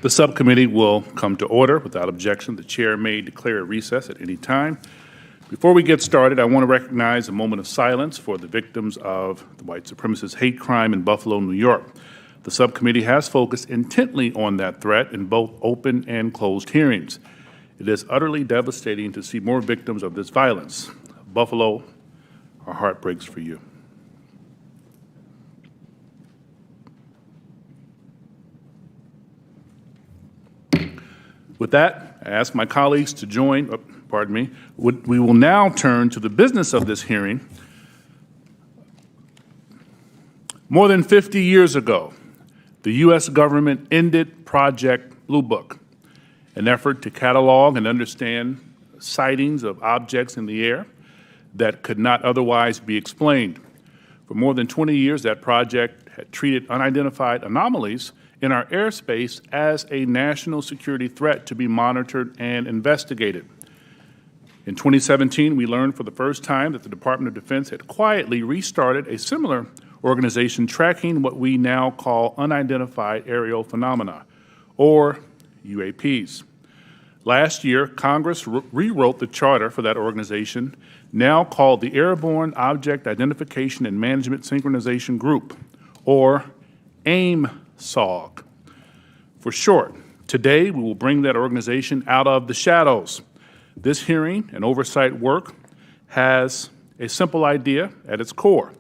The subcommittee will come to order. Without objection, the chair may declare a recess at any time. Before we get started, I want to recognize a moment of silence for the victims of the white supremacist hate crime in Buffalo, New York. The subcommittee has focused intently on that threat in both open and closed hearings. It is utterly devastating to see more victims of this violence. Buffalo, our heart breaks for you. With that, I ask my colleagues to join, we will now turn to the business of this hearing. More than 50 years ago, the U.S. government ended Project Blue Book, an effort to catalog and understand sightings of objects in the air that could not otherwise be explained. For more than 20 years, that project had treated unidentified anomalies in our airspace as a national security threat to be monitored and investigated. In 2017, we learned for the first time that the Department of Defense had quietly restarted a similar organization tracking what we now call unidentified aerial phenomena, or UAPs. Last year, Congress rewrote the charter for that organization, now called the Airborne Object Identification and Management Synchronization Group, or AIM-SOG. For short, today we will bring that organization out of the shadows. This hearing and oversight work has a simple idea at its core.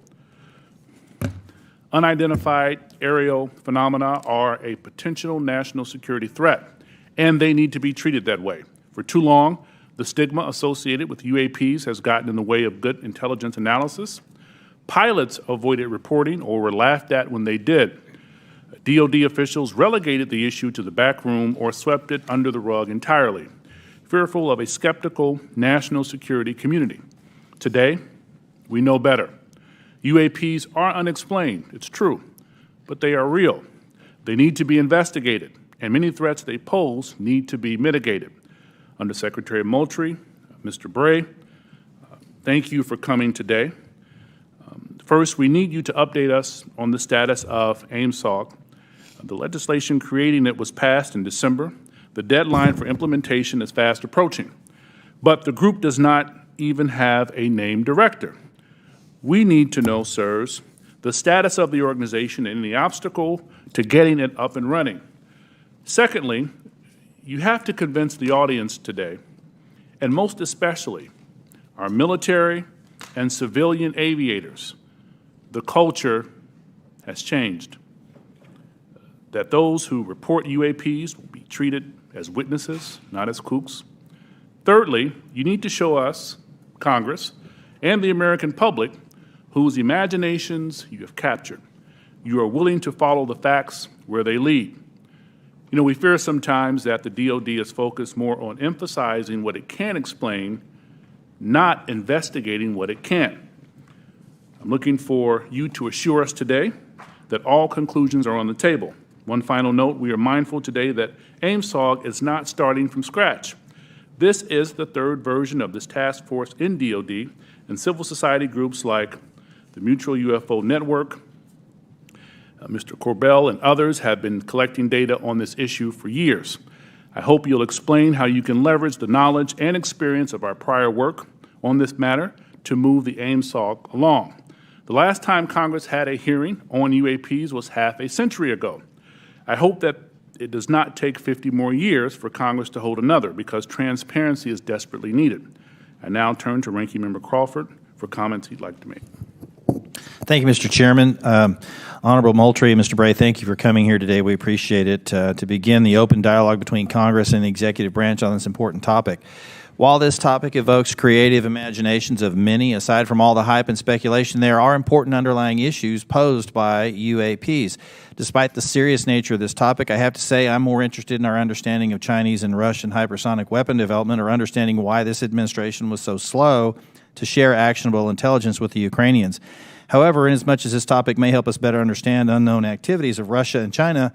Unidentified aerial phenomena are a potential national security threat, and they need to be treated that way. For too long, the stigma associated with UAPs has gotten in the way of good intelligence analysis. Pilots avoided reporting or were laughed at when they did. DoD officials relegated the issue to the back room or swept it under the rug entirely, fearful of a skeptical national security community. Today, we know better. UAPs are unexplained, it's true, but they are real. They need to be investigated, and many threats they pose need to be mitigated. Undersecretary Moultrie, Mr. Bray, thank you for coming today. First, we need you to update us on the status of AIM-SOG. The legislation creating it was passed in December. The deadline for implementation is fast approaching, but the group does not even have a named director. We need to know, sirs, the status of the organization and the obstacle to getting it up and running. Secondly, you have to convince the audience today, and most especially our military and civilian aviators, the culture has changed. That those who report UAPs will be treated as witnesses, not as kooks. Thirdly, you need to show us, Congress, and the American public whose imaginations you have captured. You are willing to follow the facts where they lead. You know, we fear sometimes that the DoD is focused more on emphasizing what it can explain, not investigating what it can't. I'm looking for you to assure us today that all conclusions are on the table. One final note, we are mindful today that AIM-SOG is not starting from scratch. This is the third version of this task force in DoD, and civil society groups like the Mutual UFO Network, Mr. Corbell and others have been collecting data on this issue for years. I hope you'll explain how you can leverage the knowledge and experience of our prior work on this matter to move the AIM-SOG along. The last time Congress had a hearing on UAPs was half a century ago. I hope that it does not take 50 more years for Congress to hold another, because transparency is desperately needed. I now turn to Ranking Member Crawford for comments he'd like to make. Thank you, Mr. Chairman. Honorable Moultrie and Mr. Bray, thank you for coming here today. We appreciate it. To begin the open dialogue between Congress and the executive branch on this important topic. While this topic evokes creative imaginations of many, aside from all the hype and speculation, there are important underlying issues posed by UAPs. Despite the serious nature of this topic, I have to say I'm more interested in our understanding of Chinese and Russian hypersonic weapon development, or understanding why this administration was so slow to share actionable intelligence with the Ukrainians. However, inasmuch as this topic may help us better understand unknown activities of Russia and China,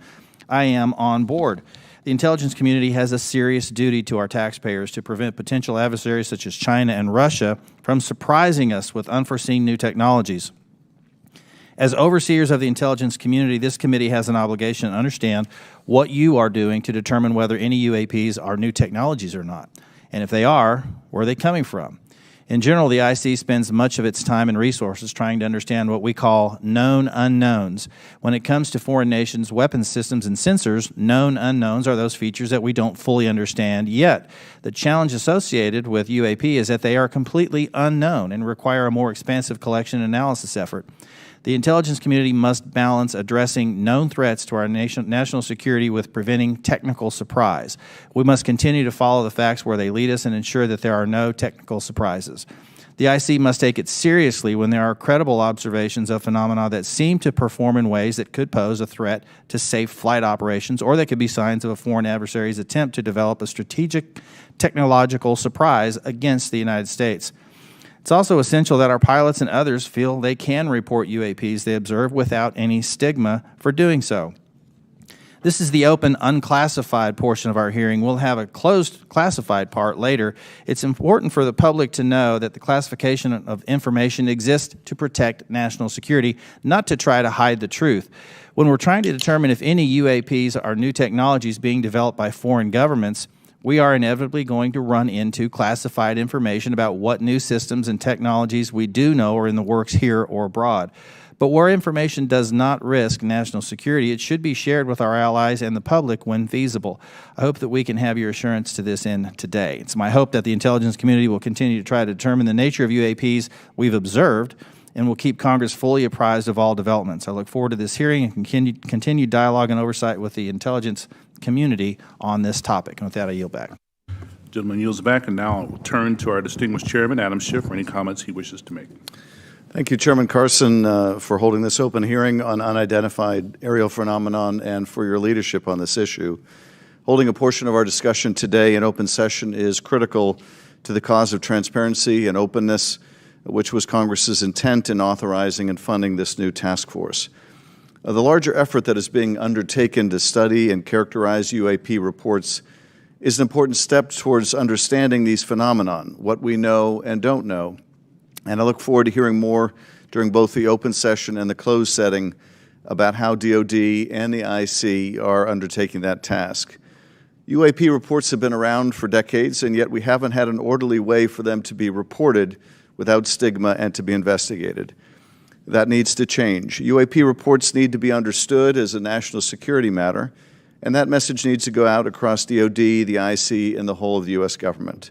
I am on board. The intelligence community has a serious duty to our taxpayers to prevent potential adversaries such as China and Russia from surprising us with unforeseen new technologies. As overseers of the intelligence community, this committee has an obligation to understand what you are doing to determine whether any UAPs are new technologies or not. And if they are, where are they coming from? In general, the IC spends much of its time and resources trying to understand what we call known unknowns. When it comes to foreign nations' weapons systems and sensors, known unknowns are those features that we don't fully understand yet. The challenge associated with UAP is that they are completely unknown and require a more expansive collection and analysis effort. The intelligence community must balance addressing known threats to our national security with preventing technical surprise. We must continue to follow the facts where they lead us and ensure that there are no technical surprises. The IC must take it seriously when there are credible observations of phenomena that seem to perform in ways that could pose a threat to safe flight operations, or that could be signs of a foreign adversary's attempt to develop a strategic technological surprise against the United States. It's also essential that our pilots and others feel they can report UAPs they observe without any stigma for doing so. This is the open, unclassified portion of our hearing. We'll have a closed, classified part later. It's important for the public to know that the classification of information exists to protect national security, not to try to hide the truth. When we're trying to determine if any UAPs are new technologies being developed by foreign governments, we are inevitably going to run into classified information about what new systems and technologies we do know are in the works here or abroad. But where information does not risk national security, it should be shared with our allies and the public when feasible. I hope that we can have your assurance to this end today. It's my hope that the intelligence community will continue to try to determine the nature of UAPs we've observed and will keep Congress fully apprised of all developments. I look forward to this hearing and continued dialogue and oversight with the intelligence community on this topic. And with that, I yield back. Gentleman yields back, and now I will turn to our distinguished chairman, Adam Schiff, for any comments he wishes to make. Thank you, Chairman Carson, for holding this open hearing on unidentified aerial phenomenon and for your leadership on this issue. Holding a portion of our discussion today in open session is critical to the cause of transparency and openness, which was Congress's intent in authorizing and funding this new task force. The larger effort that is being undertaken to study and characterize UAP reports is an important step towards understanding these phenomenon, what we know and don't know. And I look forward to hearing more during both the open session and the closed setting about how DoD and the IC are undertaking that task. UAP reports have been around for decades, and yet we haven't had an orderly way for them to be reported without stigma and to be investigated. That needs to change. UAP reports need to be understood as a national security matter, and that message needs to go out across DoD, the IC, and the whole of the U.S. government.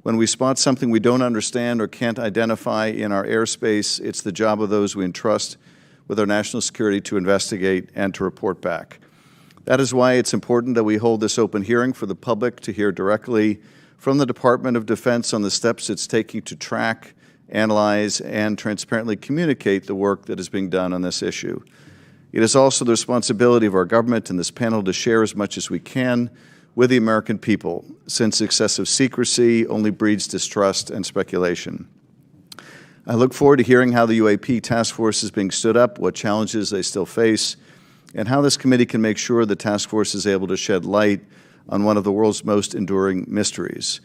When we spot something we don't understand or can't identify in our airspace, it's the job of those we entrust with our national security to investigate and to report back. That is why it's important that we hold this open hearing for the public to hear directly from the Department of Defense on the steps it's taking to track, analyze, and transparently communicate the work that is being done on this issue. It is also the responsibility of our government and this panel to share as much as we can with the American people, since excessive secrecy only breeds distrust and speculation. I look forward to hearing how the UAP task force is being stood up, what challenges they still face, and how this committee can make sure the task force is able to shed light on one of the world's most enduring mysteries.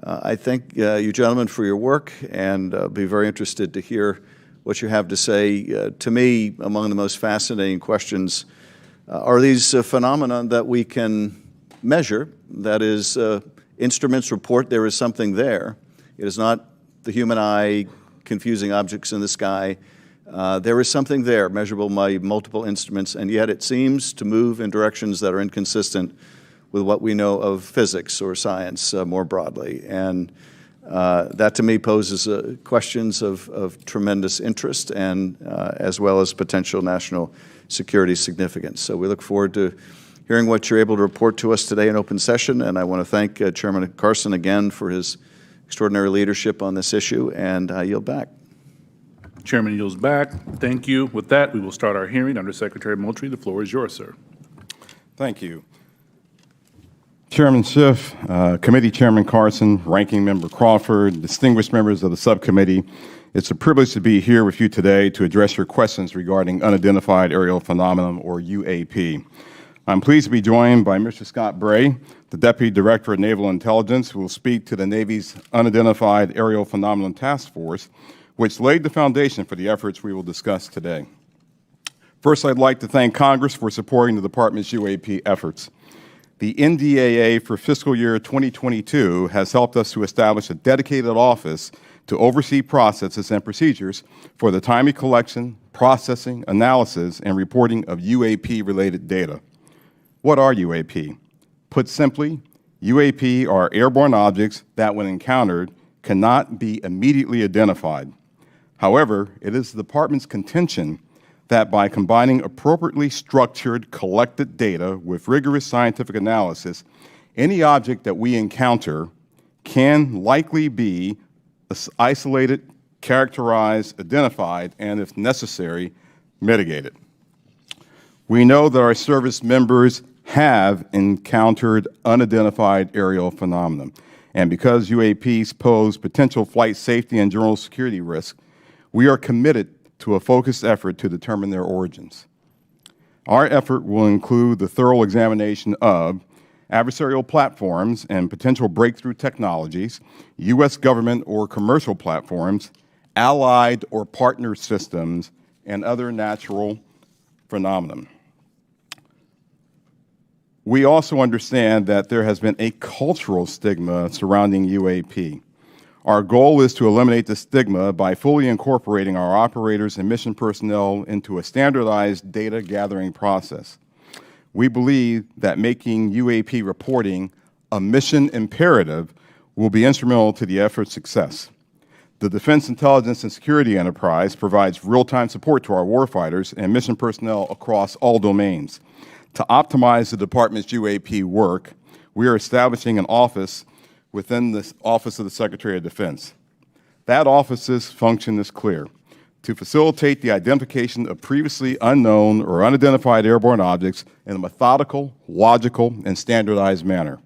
I thank you gentlemen for your work, and be very interested to hear what you have to say. To me, among the most fascinating questions are these phenomena that we can measure. That is, instruments report there is something there. It is not the human eye confusing objects in the sky. There is something there, measurable by multiple instruments, and yet it seems to move in directions that are inconsistent with what we know of physics or science more broadly. And that to me poses questions of tremendous interest and as well as potential national security significance. So we look forward to hearing what you're able to report to us today in open session, and I want to thank Chairman Carson again for his extraordinary leadership on this issue, and I yield back. Chairman yields back. Thank you. With that, we will start our hearing. Under Secretary Moultrie, the floor is yours, sir. Thank you. Chairman Schiff, Committee Chairman Carson, Ranking Member Crawford, distinguished members of the subcommittee, it's a privilege to be here with you today to address your questions regarding unidentified aerial phenomenon, or UAP. I'm pleased to be joined by Mr. Scott Bray, the Deputy Director of Naval Intelligence, who will speak to the Navy's Unidentified Aerial Phenomenon Task Force, which laid the foundation for the efforts we will discuss today. First, I'd like to thank Congress for supporting the Department's UAP efforts. The NDAA for fiscal year 2022 has helped us to establish a dedicated office to oversee processes and procedures for the timely collection, processing, analysis, and reporting of UAP-related data. What are UAP? Put simply, UAP are airborne objects that, when encountered, cannot be immediately identified. However, it is the Department's contention that by combining appropriately structured collected data with rigorous scientific analysis, any object that we encounter can likely be isolated, characterized, identified, and if necessary, mitigated. We know that our service members have encountered unidentified aerial phenomena, and because UAPs pose potential flight safety and general security risks, we are committed to a focused effort to determine their origins. Our effort will include the thorough examination of adversarial platforms and potential breakthrough technologies, U.S. government or commercial platforms, allied or partner systems, and other natural phenomena. We also understand that there has been a cultural stigma surrounding UAP. Our goal is to eliminate the stigma by fully incorporating our operators and mission personnel into a standardized data gathering process. We believe that making UAP reporting a mission imperative will be instrumental to the effort's success. The Defense Intelligence and Security Enterprise provides real-time support to our warfighters and mission personnel across all domains. To optimize the Department's UAP work, we are establishing an office within the Office of the Secretary of Defense. That office's function is clear: to facilitate the identification of previously unknown or unidentified airborne objects in a methodical, logical, and standardized manner.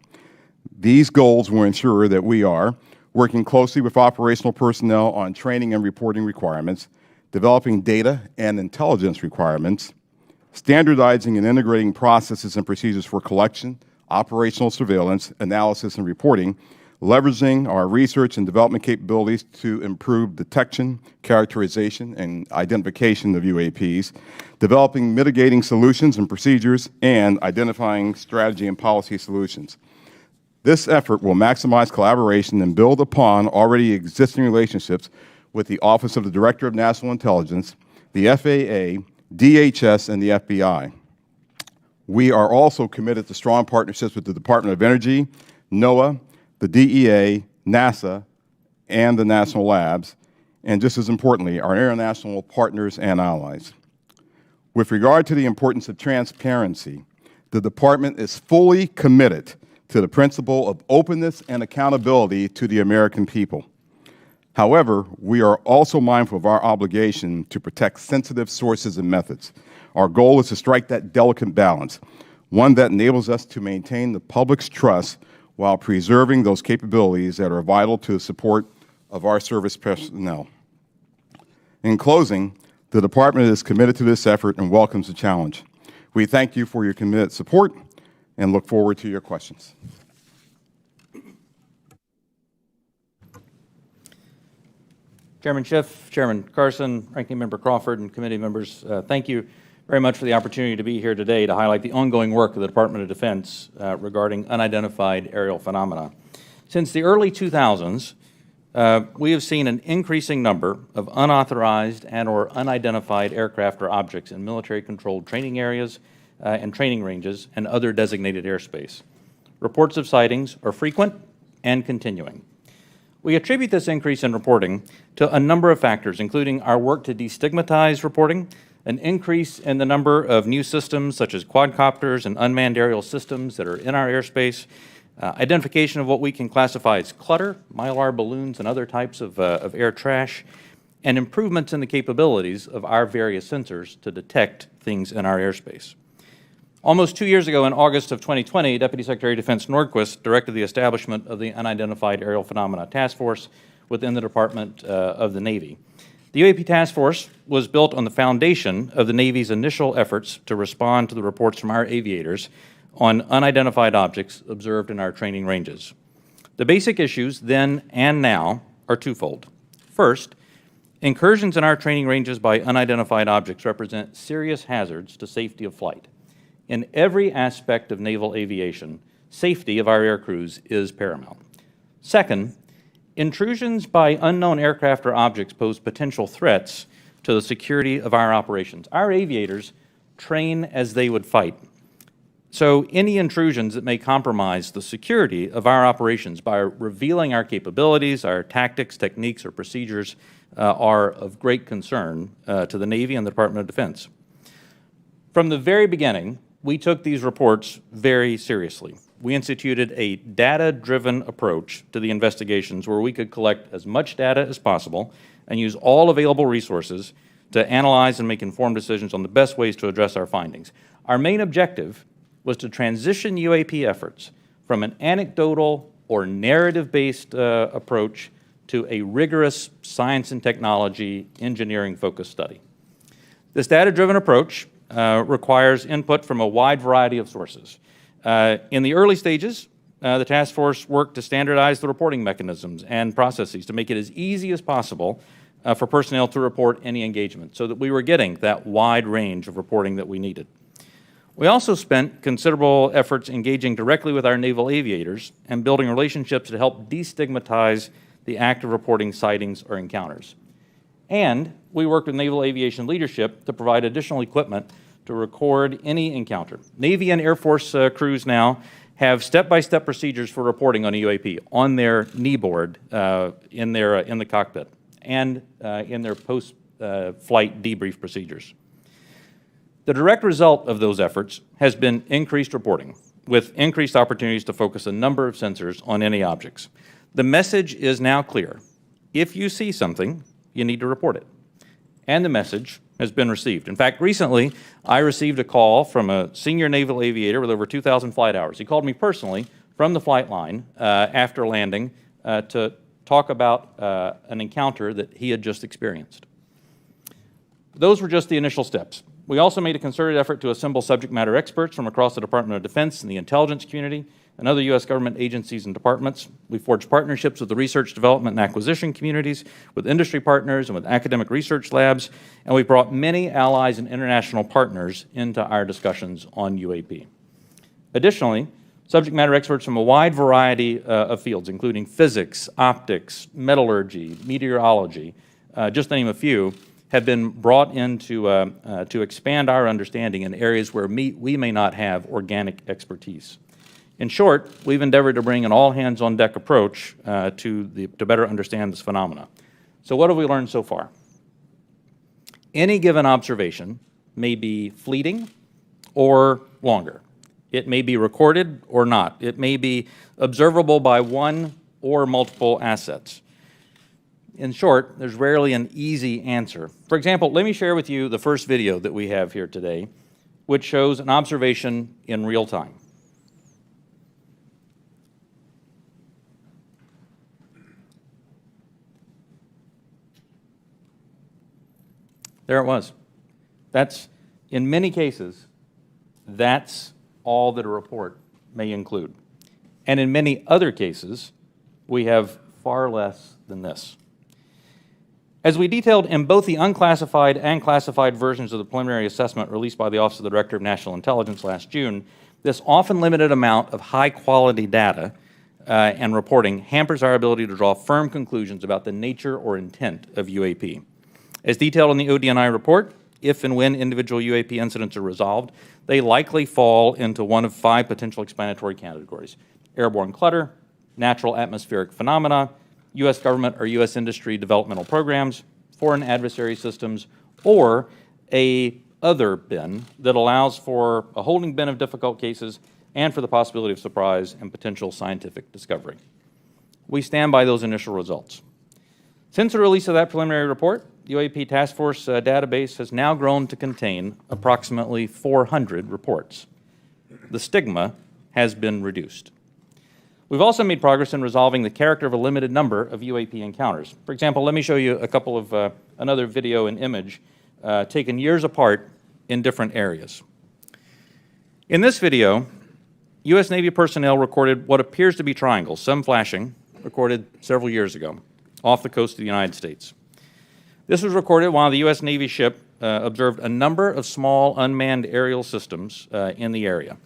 These goals will ensure that we are working closely with operational personnel on training and reporting requirements, developing data and intelligence requirements, standardizing and integrating processes and procedures for collection, operational surveillance, analysis, and reporting, leveraging our research and development capabilities to improve detection, characterization, and identification of UAPs, developing mitigating solutions and procedures, and identifying strategy and policy solutions. This effort will maximize collaboration and build upon already existing relationships with the Office of the Director of National Intelligence, the FAA, DHS, and the FBI. We are also committed to strong partnerships with the Department of Energy, NOAA, the DEA, NASA, and the national labs, and just as importantly, our international partners and allies. With regard to the importance of transparency, the Department is fully committed to the principle of openness and accountability to the American people. However, we are also mindful of our obligation to protect sensitive sources and methods. Our goal is to strike that delicate balance, one that enables us to maintain the public's trust while preserving those capabilities that are vital to the support of our service personnel. In closing, the Department is committed to this effort and welcomes the challenge. We thank you for your committed support and look forward to your questions. Chairman Schiff, Chairman Carson, Ranking Member Crawford, and committee members, thank you very much for the opportunity to be here today to highlight the ongoing work of the Department of Defense regarding unidentified aerial phenomena. Since the early 2000s, we have seen an increasing number of unauthorized and or unidentified aircraft or objects in military-controlled training areas and training ranges and other designated airspace. Reports of sightings are frequent and continuing. We attribute this increase in reporting to a number of factors, including our work to destigmatize reporting, an increase in the number of new systems such as quadcopters and unmanned aerial systems that are in our airspace, identification of what we can classify as clutter, mylar balloons, and other types of air trash, and improvements in the capabilities of our various sensors to detect things in our airspace. Almost 2 years ago, in August of 2020, Deputy Secretary of Defense Nordquist directed the establishment of the Unidentified Aerial Phenomena Task Force within the Department of the Navy. The UAP Task Force was built on the foundation of the Navy's initial efforts to respond to the reports from our aviators on unidentified objects observed in our training ranges. The basic issues then and now are twofold. First, Incursions in our training ranges by unidentified objects represent serious hazards to safety of flight. In every aspect of naval aviation, safety of our air crews is paramount. Second, intrusions by unknown aircraft or objects pose potential threats to the security of our operations. Our aviators train as they would fight. So any intrusions that may compromise the security of our operations by revealing our capabilities, our tactics, techniques, or procedures are of great concern to the Navy and the Department of Defense. From the very beginning, we took these reports very seriously. We instituted a data-driven approach to the investigations where we could collect as much data as possible and use all available resources to analyze and make informed decisions on the best ways to address our findings. Our main objective was to transition UAP efforts from an anecdotal or narrative-based approach to a rigorous science and technology engineering-focused study. This data-driven approach requires input from a wide variety of sources. In the early stages, the task force worked to standardize the reporting mechanisms and processes to make it as easy as possible for personnel to report any engagement so that we were getting that wide range of reporting that we needed. We also spent considerable efforts engaging directly with our naval aviators and building relationships to help destigmatize the act of reporting sightings or encounters. And we worked with naval aviation leadership to provide additional equipment to record any encounter. Navy and Air Force crews now have step-by-step procedures for reporting on a UAP on their knee board in the cockpit and in their post-flight debrief procedures. The direct result of those efforts has been increased reporting, with increased opportunities to focus a number of sensors on any objects. The message is now clear. If you see something, you need to report it. And the message has been received. In fact, recently, I received a call from a senior naval aviator with over 2,000 flight hours. He called me personally from the flight line after landing to talk about an encounter that he had just experienced. Those were just the initial steps. We also made a concerted effort to assemble subject matter experts from across the Department of Defense and the intelligence community and other U.S. government agencies and departments. We forged partnerships with the research, development, and acquisition communities, with industry partners, and with academic research labs, and we brought many allies and international partners into our discussions on UAP. Additionally, subject matter experts from a wide variety of fields, including physics, optics, metallurgy, meteorology, just to name a few, have been brought in to expand our understanding in areas where we may not have organic expertise. In short, we've endeavored to bring an all-hands-on-deck approach to better understand this phenomena. So what have we learned so far? Any given observation may be fleeting or longer. It may be recorded or not. It may be observable by one or multiple assets. In short, there's rarely an easy answer. For example, let me share with you the first video that we have here today, which shows an observation in real time. There it was. That's, in many cases, that's all that a report may include. And in many other cases, we have far less than this. As we detailed in both the unclassified and classified versions of the preliminary assessment released by the Office of the Director of National Intelligence last June, this often limited amount of high-quality data and reporting hampers our ability to draw firm conclusions about the nature or intent of UAP. As detailed in the ODNI report, if and when individual UAP incidents are resolved, they likely fall into one of 5 potential explanatory categories: airborne clutter, natural atmospheric phenomena, U.S. government or U.S. industry developmental programs, foreign adversary systems, or a other bin that allows for a holding bin of difficult cases and for the possibility of surprise and potential scientific discovery. We stand by those initial results. Since the release of that preliminary report, the UAP Task Force database has now grown to contain approximately 400 reports. The stigma has been reduced. We've also made progress in resolving the character of a limited number of UAP encounters. For example, let me show you a couple of another video and image taken years apart in different areas. In this video, U.S. Navy personnel recorded what appears to be triangles, some flashing, recorded several years ago, off the coast of the United States. This was recorded while the U.S. Navy ship observed a number of small unmanned aerial systems in the area.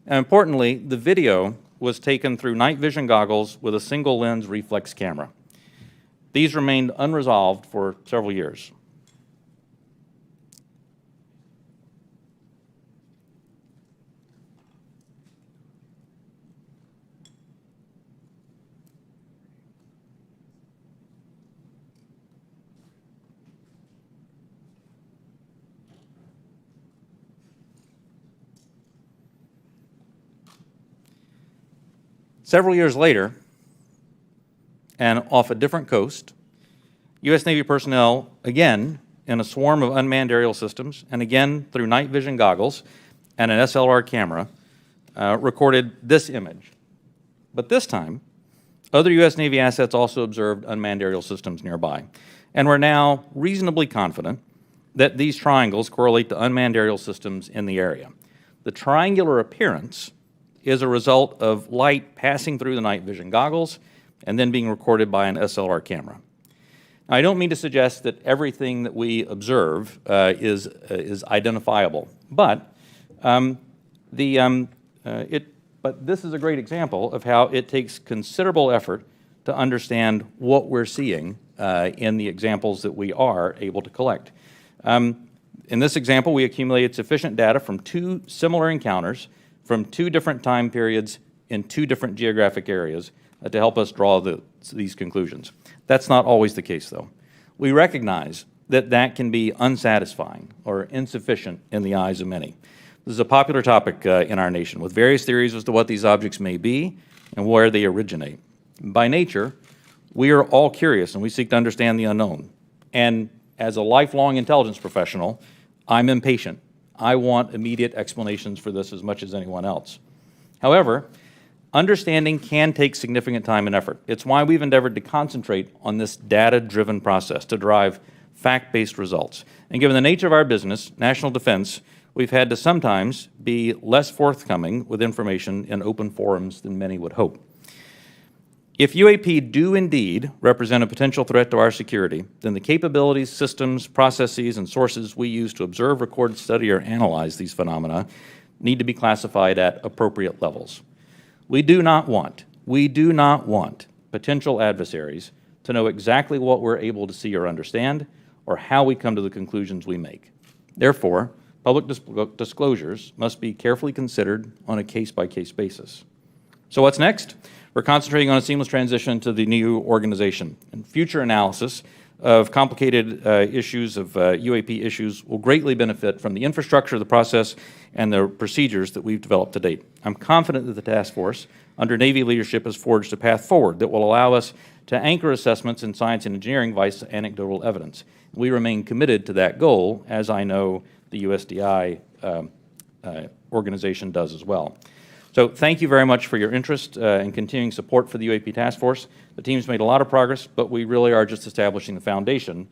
And importantly, the video was taken through night vision goggles with a single lens reflex camera. These remained unresolved for several years. Several years later, and off a different coast, U.S. Navy personnel, again in a swarm of unmanned aerial systems, and again through night vision goggles and an SLR camera, recorded this image. But this time, other U.S. Navy assets also observed unmanned aerial systems nearby. And we're now reasonably confident that these triangles correlate to unmanned aerial systems in the area. The triangular appearance is a result of light passing through the night vision goggles and then being recorded by an SLR camera. Now, I don't mean to suggest that everything that we observe is identifiable, but this is a great example of how it takes considerable effort to understand what we're seeing in the examples that we are able to collect. In this example, we accumulated sufficient data from 2 similar encounters from 2 different time periods in 2 different geographic areas to help us draw these conclusions. That's not always the case, though. We recognize that that can be unsatisfying or insufficient in the eyes of many. This is a popular topic in our nation, with various theories as to what these objects may be and where they originate. By nature, we are all curious and we seek to understand the unknown. And as a lifelong intelligence professional, I'm impatient. I want immediate explanations for this as much as anyone else. However, understanding can take significant time and effort. It's why we've endeavored to concentrate on this data-driven process to derive fact-based results. And given the nature of our business, national defense, we've had to sometimes be less forthcoming with information in open forums than many would hope. If UAP do indeed represent a potential threat to our security, then the capabilities, systems, processes, and sources we use to observe, record, study, or analyze these phenomena need to be classified at appropriate levels. We do not want potential adversaries to know exactly what we're able to see or understand, or how we come to the conclusions we make. Therefore, public disclosures must be carefully considered on a case-by-case basis. So what's next? We're concentrating on a seamless transition to the new organization, and future analysis of complicated issues of UAP issues will greatly benefit from the infrastructure, the process, and the procedures that we've developed to date. I'm confident that the task force under Navy leadership has forged a path forward that will allow us to anchor assessments in science and engineering via anecdotal evidence. We remain committed to that goal, as I know the USDI organization does as well. So thank you very much for your interest and continuing support for the UAP Task Force. The team's made a lot of progress, but we really are just establishing the foundation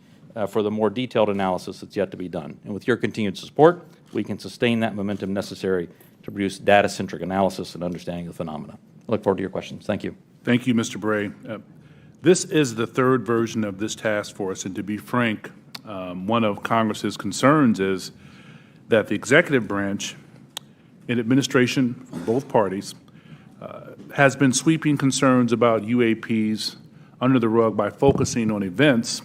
for the more detailed analysis that's yet to be done. And with your continued support, we can sustain that momentum necessary to produce data-centric analysis and understanding of the phenomena. I look forward to your questions. Thank you. Thank you, Mr. Bray. This is the 3rd version of this task force, and to be frank, one of Congress's concerns is that the executive branch and administration from both parties has been sweeping concerns about UAPs under the rug by focusing on events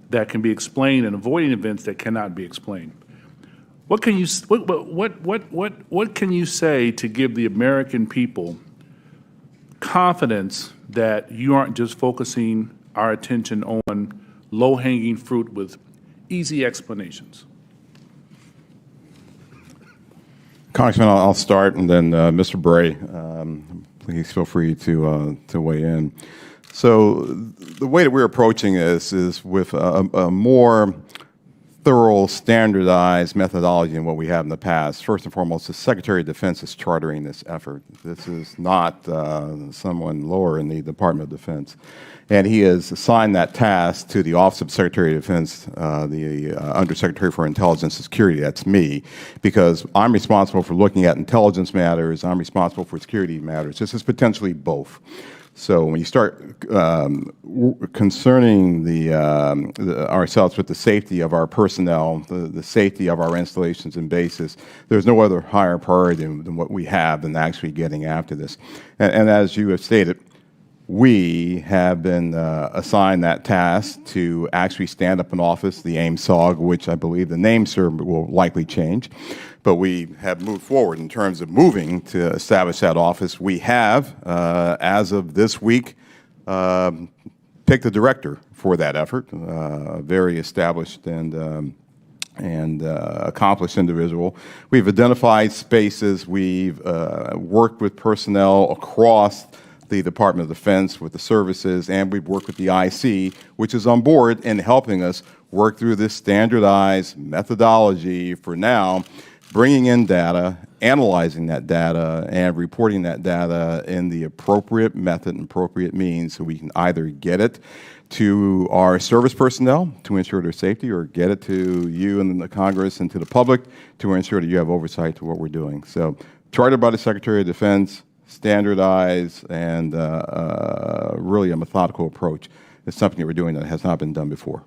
that can be explained and avoiding events that cannot be explained. What can you say to give the American people confidence that you aren't just focusing our attention on low-hanging fruit with easy explanations? Congressman, I'll start, and then Mr. Bray, please feel free to weigh in. So the way that we're approaching this is with a more thorough, standardized methodology than what we have in the past. First and foremost, the Secretary of Defense is chartering this effort. This is not someone lower in the Department of Defense. And he has assigned that task to the Office of Secretary of Defense, the Undersecretary for Intelligence and Security, that's me, because I'm responsible for looking at intelligence matters, I'm responsible for security matters. This is potentially both. So when you start concerning ourselves with the safety of our personnel, the safety of our installations and bases, there's no other higher priority than what we have than actually getting after this. And as you have stated, we have been assigned that task to actually stand up an office, the AIM-SOG, which I believe the name, sir, will likely change. But we have moved forward in terms of moving to establish that office. We have, as of this week, picked a director for that effort, a very established and accomplished individual. We've identified spaces. We've worked with personnel across the Department of Defense, with the services, and we've worked with the IC, which is on board in helping us work through this standardized methodology for now, bringing in data, analyzing that data, and reporting that data in the appropriate method and appropriate means so we can either get it to our service personnel to ensure their safety, or get it to you and the Congress and to the public to ensure that you have oversight to what we're doing. So, chartered by the Secretary of Defense, standardized, and really a methodical approach is something that we're doing that has not been done before.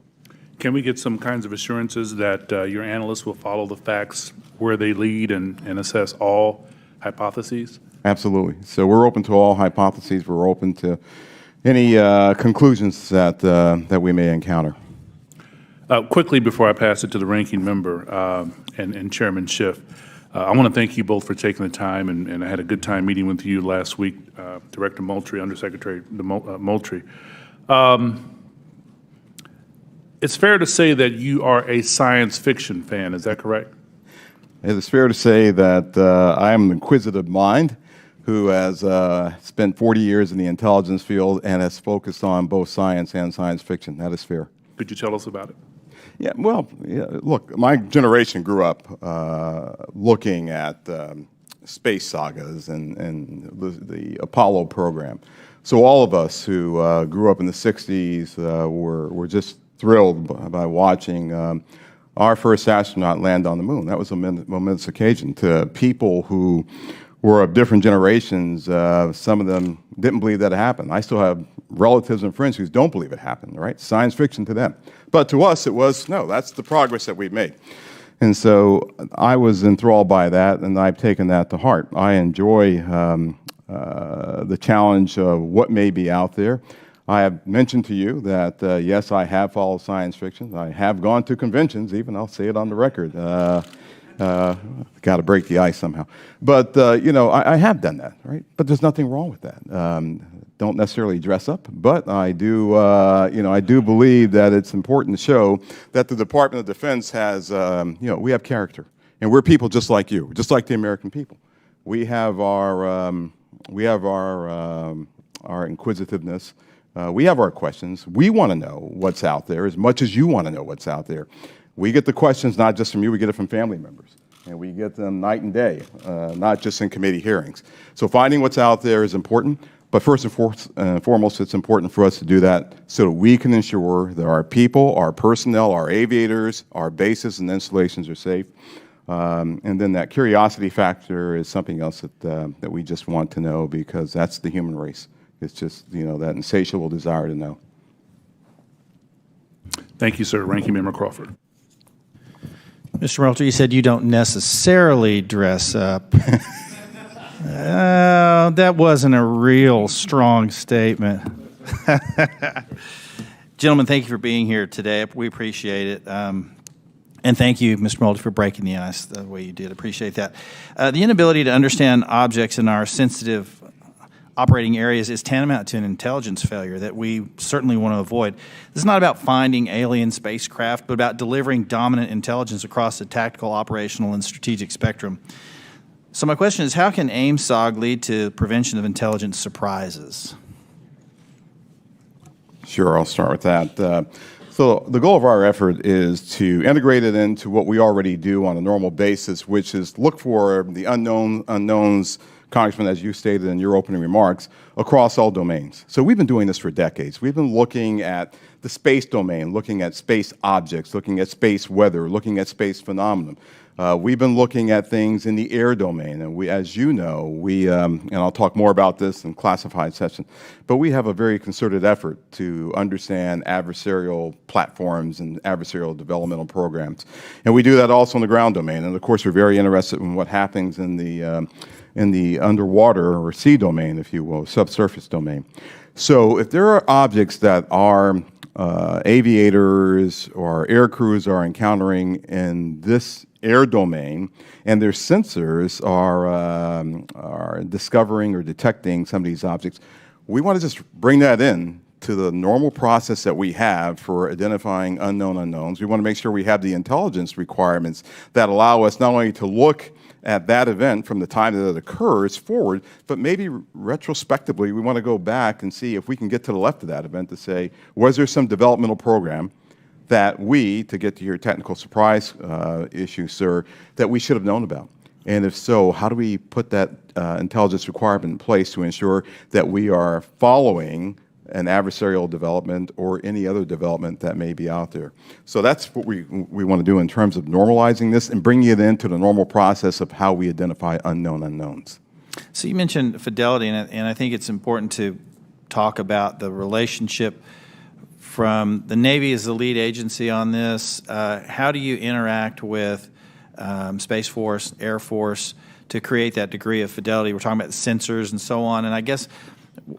Can we get some kinds of assurances that your analysts will follow the facts where they lead and assess all hypotheses? Absolutely. So we're open to all hypotheses. We're open to any conclusions that we may encounter. Quickly, before I pass it to the ranking member and Chairman Schiff, I want to thank you both for taking the time, and I had a good time meeting with you last week, Director Moultrie, Undersecretary Moultrie. It's fair to say that you are a science fiction fan, is that correct? It is fair to say that I am an inquisitive mind who has spent 40 years in the intelligence field and has focused on both science and science fiction. That is fair. Could you tell us about it? Yeah, well, look, my generation grew up looking at space sagas and the Apollo program. So all of us who grew up in the 60s were just thrilled by watching our first astronaut land on the moon. That was a momentous occasion. To people who were of different generations, some of them didn't believe that it happened. I still have relatives and friends who don't believe it happened, right? Science fiction to them. But to us, it was, no, that's the progress that we've made. And so I was enthralled by that, and I've taken that to heart. I enjoy the challenge of what may be out there. I have mentioned to you that, yes, I have followed science fiction. I have gone to conventions, even. I'll say it on the record. Got to break the ice somehow. But, I have done that, right? But there's nothing wrong with that. Don't necessarily dress up, but I do, I do believe that it's important to show that the Department of Defense has, we have character. And we're people just like you, just like the American people. We have our inquisitiveness. We have our questions. We want to know what's out there as much as you want to know what's out there. We get the questions not just from you, we get it from family members. And we get them night and day, not just in committee hearings. So finding what's out there is important, but first and foremost, it's important for us to do that so that we can ensure that our people, our personnel, our aviators, our bases and installations are safe. And then that curiosity factor is something else that we just want to know, because that's the human race. It's just, that insatiable desire to know. Thank you, sir. Ranking Member Crawford. Mr. Moultrie, you said you don't necessarily dress up. That wasn't a real strong statement. Gentlemen, thank you for being here today. We appreciate it. And thank you, Mr. Moultrie, for breaking the ice the way you did. Appreciate that. The inability to understand objects in our sensitive operating areas is tantamount to an intelligence failure that we certainly want to avoid. This is not about finding alien spacecraft, but about delivering dominant intelligence across the tactical, operational, and strategic spectrum. So my question is, how can AIM-SOG lead to prevention of intelligence surprises? Sure, I'll start with that. So the goal of our effort is to integrate it into what we already do on a normal basis, which is look for the unknowns, Congressman, as you stated in your opening remarks, across all domains. So we've been doing this for decades. We've been looking at the space domain, looking at space objects, looking at space weather, looking at space phenomenon. We've been looking at things in the air domain, and we, as you know, and I'll talk more about this in classified session, but we have a very concerted effort to understand adversarial platforms and adversarial developmental programs. And we do that also in the ground domain. And of course, we're very interested in what happens in the underwater or sea domain, if you will, subsurface domain. So if there are objects that our aviators or air crews are encountering in this air domain, and their sensors are discovering or detecting some of these objects, we want to just bring that in to the normal process that we have for identifying unknown unknowns. We want to make sure we have the intelligence requirements that allow us not only to look at that event from the time that it occurs forward, but maybe retrospectively, we want to go back and see if we can get to the left of that event to say, was there some developmental program that we, to get to your technical surprise issue, sir, that we should have known about? And if so, how do we put that intelligence requirement in place to ensure that we are following an adversarial development or any other development that may be out there? So that's what we want to do in terms of normalizing this and bringing it into the normal process of how we identify unknown unknowns. So you mentioned fidelity, and I think it's important to talk about the relationship from the Navy as the lead agency on this. How do you interact with Space Force, Air Force to create that degree of fidelity? We're talking about sensors and so on, and I guess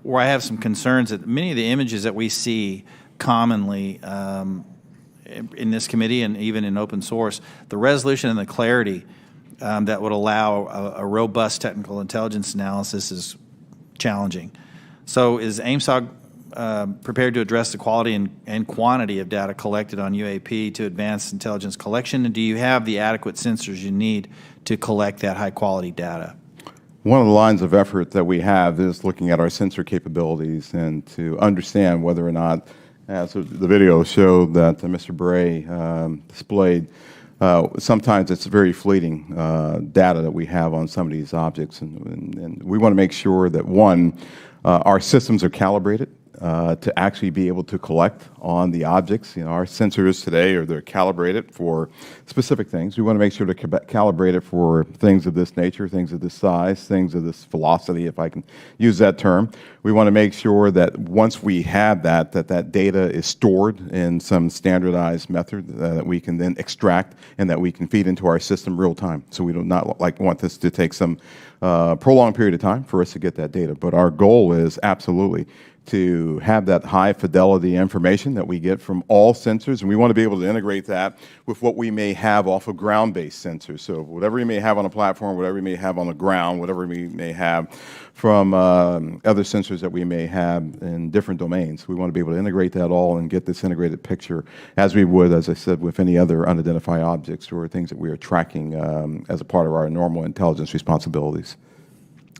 where I have some concerns that many of the images that we see commonly in this committee and even in open source, the resolution and the clarity that would allow a robust technical intelligence analysis is challenging. So is AIMSOC prepared to address the quality and quantity of data collected on UAP to advance intelligence collection? And do you have the adequate sensors you need to collect that high-quality data? One of the lines of effort that we have is looking at our sensor capabilities and to understand whether or not, as the video showed that Mr. Bray displayed, sometimes it's very fleeting data that we have on some of these objects. And we want to make sure that, one, our systems are calibrated to actually be able to collect on the objects. You know, our sensors today they're calibrated for specific things. We want to make sure they're calibrated for things of this nature, things of this size, things of this velocity, if I can use that term. We want to make sure that once we have that data is stored in some standardized method that we can then extract and that we can feed into our system real time. So we do not want this to take some prolonged period of time for us to get that data. But our goal is absolutely to have that high fidelity information that we get from all sensors, and we want to be able to integrate that with what we may have off of ground-based sensors. So whatever we may have on a platform, whatever we may have on the ground, whatever we may have from other sensors that we may have in different domains, we want to be able to integrate that all and get this integrated picture as we would, as I said, with any other unidentified objects or things that we are tracking as a part of our normal intelligence responsibilities.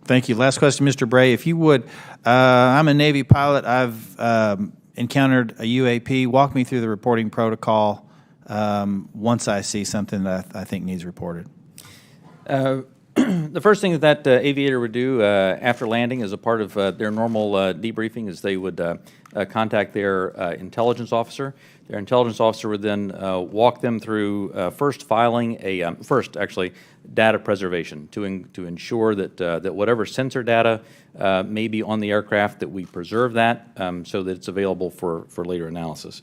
Thank you. Last question, Mr. Bray, if you would. I'm a Navy pilot. I've encountered a UAP. Walk me through the reporting protocol once I see something that I think needs reported. The first thing that aviator would do after landing as a part of their normal debriefing is they would contact their intelligence officer. Their intelligence officer would then walk them through first filing data preservation to ensure that whatever sensor data may be on the aircraft, that we preserve that so that it's available for later analysis.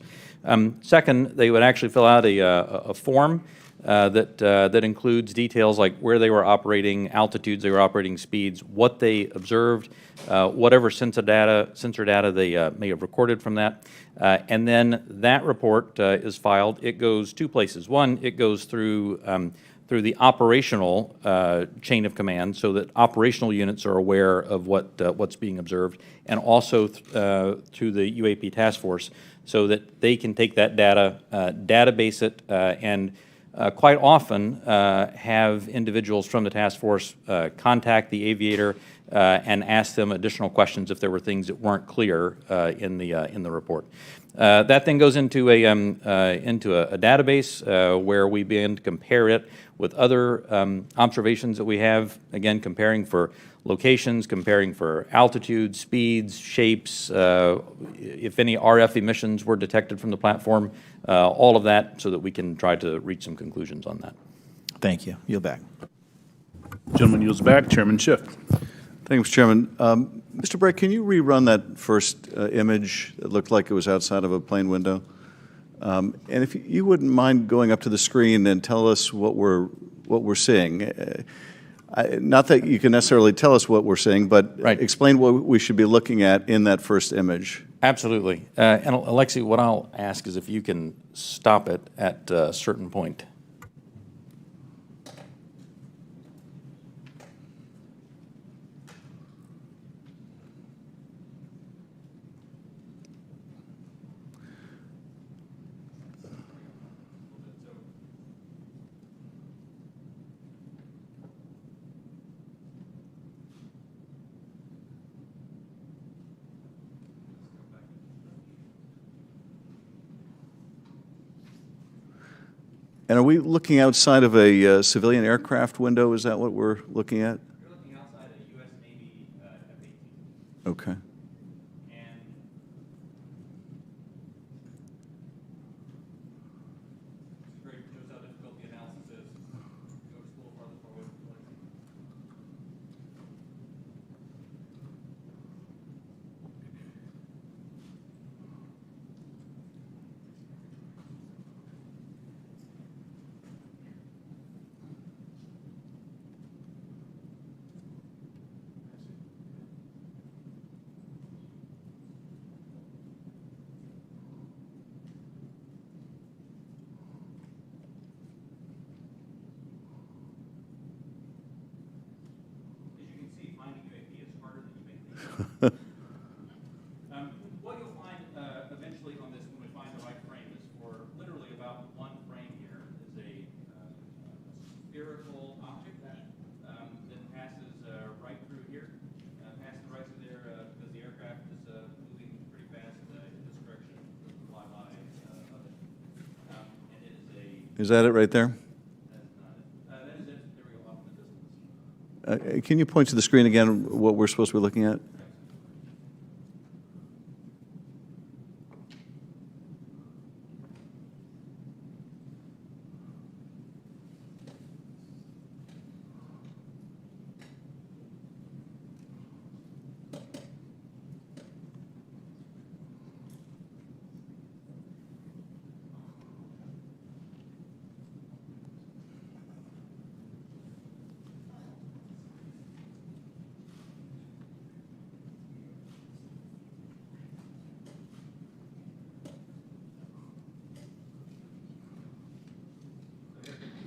Second, they would actually fill out a form that includes details like where they were operating, altitudes they were operating, speeds, what they observed, whatever sensor data they may have recorded from that. And then that report is filed. It goes two places. One, it goes through the operational chain of command so that operational units are aware of what's being observed, and also to the UAP task force so that they can take that data, database it, and quite often have individuals from the task force contact the aviator and ask them additional questions if there were things that weren't clear in the report. That then goes into a database where we begin to compare it with other observations that we have, again, comparing for locations, comparing for altitudes, speeds, shapes, if any RF emissions were detected from the platform, all of that so that we can try to reach some conclusions on that. Thank you. Yield back. Gentleman yields back. Chairman Schiff. Thank you, Mr. Chairman. Mr. Bray, can you rerun that first image that looked like it was outside of a plane window? And if you wouldn't mind going up to the screen and tell us what we're seeing. Not that you can necessarily tell us what we're seeing, but Right. explain what we should be looking at in that first image. Absolutely. And Alexi, what I'll ask is if you can stop it at a certain point. And are we looking outside of a civilian aircraft window? Is that what we're looking at? You're looking outside a U.S. Navy F-18. Okay. And it's great, shows how difficult the analysis is. Go just a little farther forward. As you can see, finding UAP is harder than you may think. What you'll find eventually on this, when we find the right frame, is for literally about one frame here is a spherical object that passes right through here, passes right through there because the aircraft is moving pretty fast in this direction, the flyby of it. And it is a, Is that it right there? that is it. There we go, off in the distance. Can you point to the screen again what we're supposed to be looking at?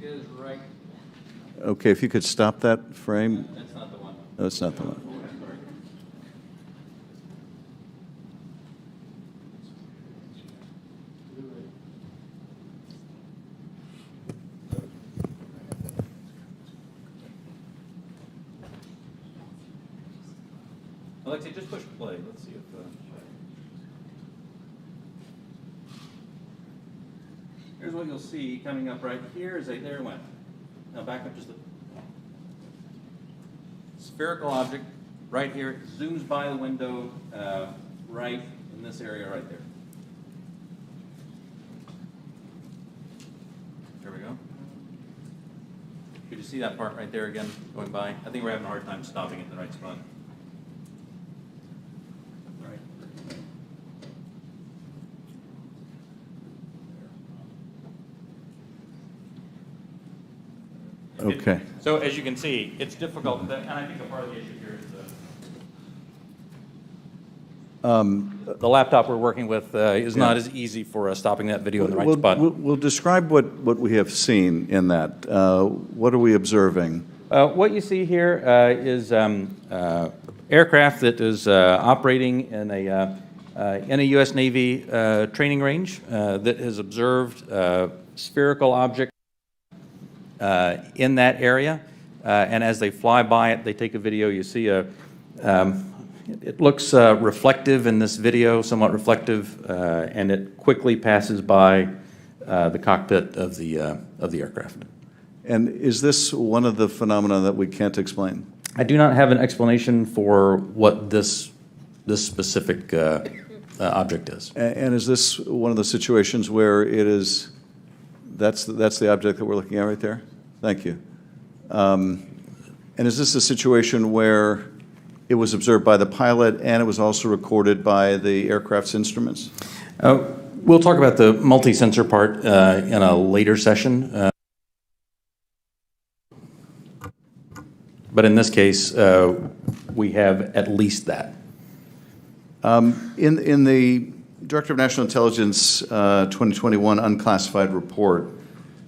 Is right. Okay, if you could stop that frame. That's not the one. No, it's not the one. Alexia, just push play. Let's see if. Here's what you'll see coming up right here is there it went. Now back up just a spherical object right here. It zooms by the window right in this area right there. There we go. Could you see that part right there again going by? I think we're having a hard time stopping it in the right spot. Right. Okay. So as you can see, it's difficult, and I think a part of the issue here is the laptop we're working with is not as easy for stopping that video in the right spot. We'll describe what we have seen in that. What are we observing? What you see here is aircraft that is operating in a U.S. Navy training range that has observed spherical objects in that area, and as they fly by it, they take a video. You see it looks reflective in this video, somewhat reflective, and it quickly passes by the cockpit of the aircraft. And is this one of the phenomena that we can't explain? I do not have an explanation for what this specific object is. And is this one of the situations where it is, that's the object that we're looking at right there? Thank you. And is this a situation where it was observed by the pilot and it was also recorded by the aircraft's instruments? We'll talk about the multi-sensor part in a later session. But in this case, we have at least that. In the Director of National Intelligence 2021 unclassified report,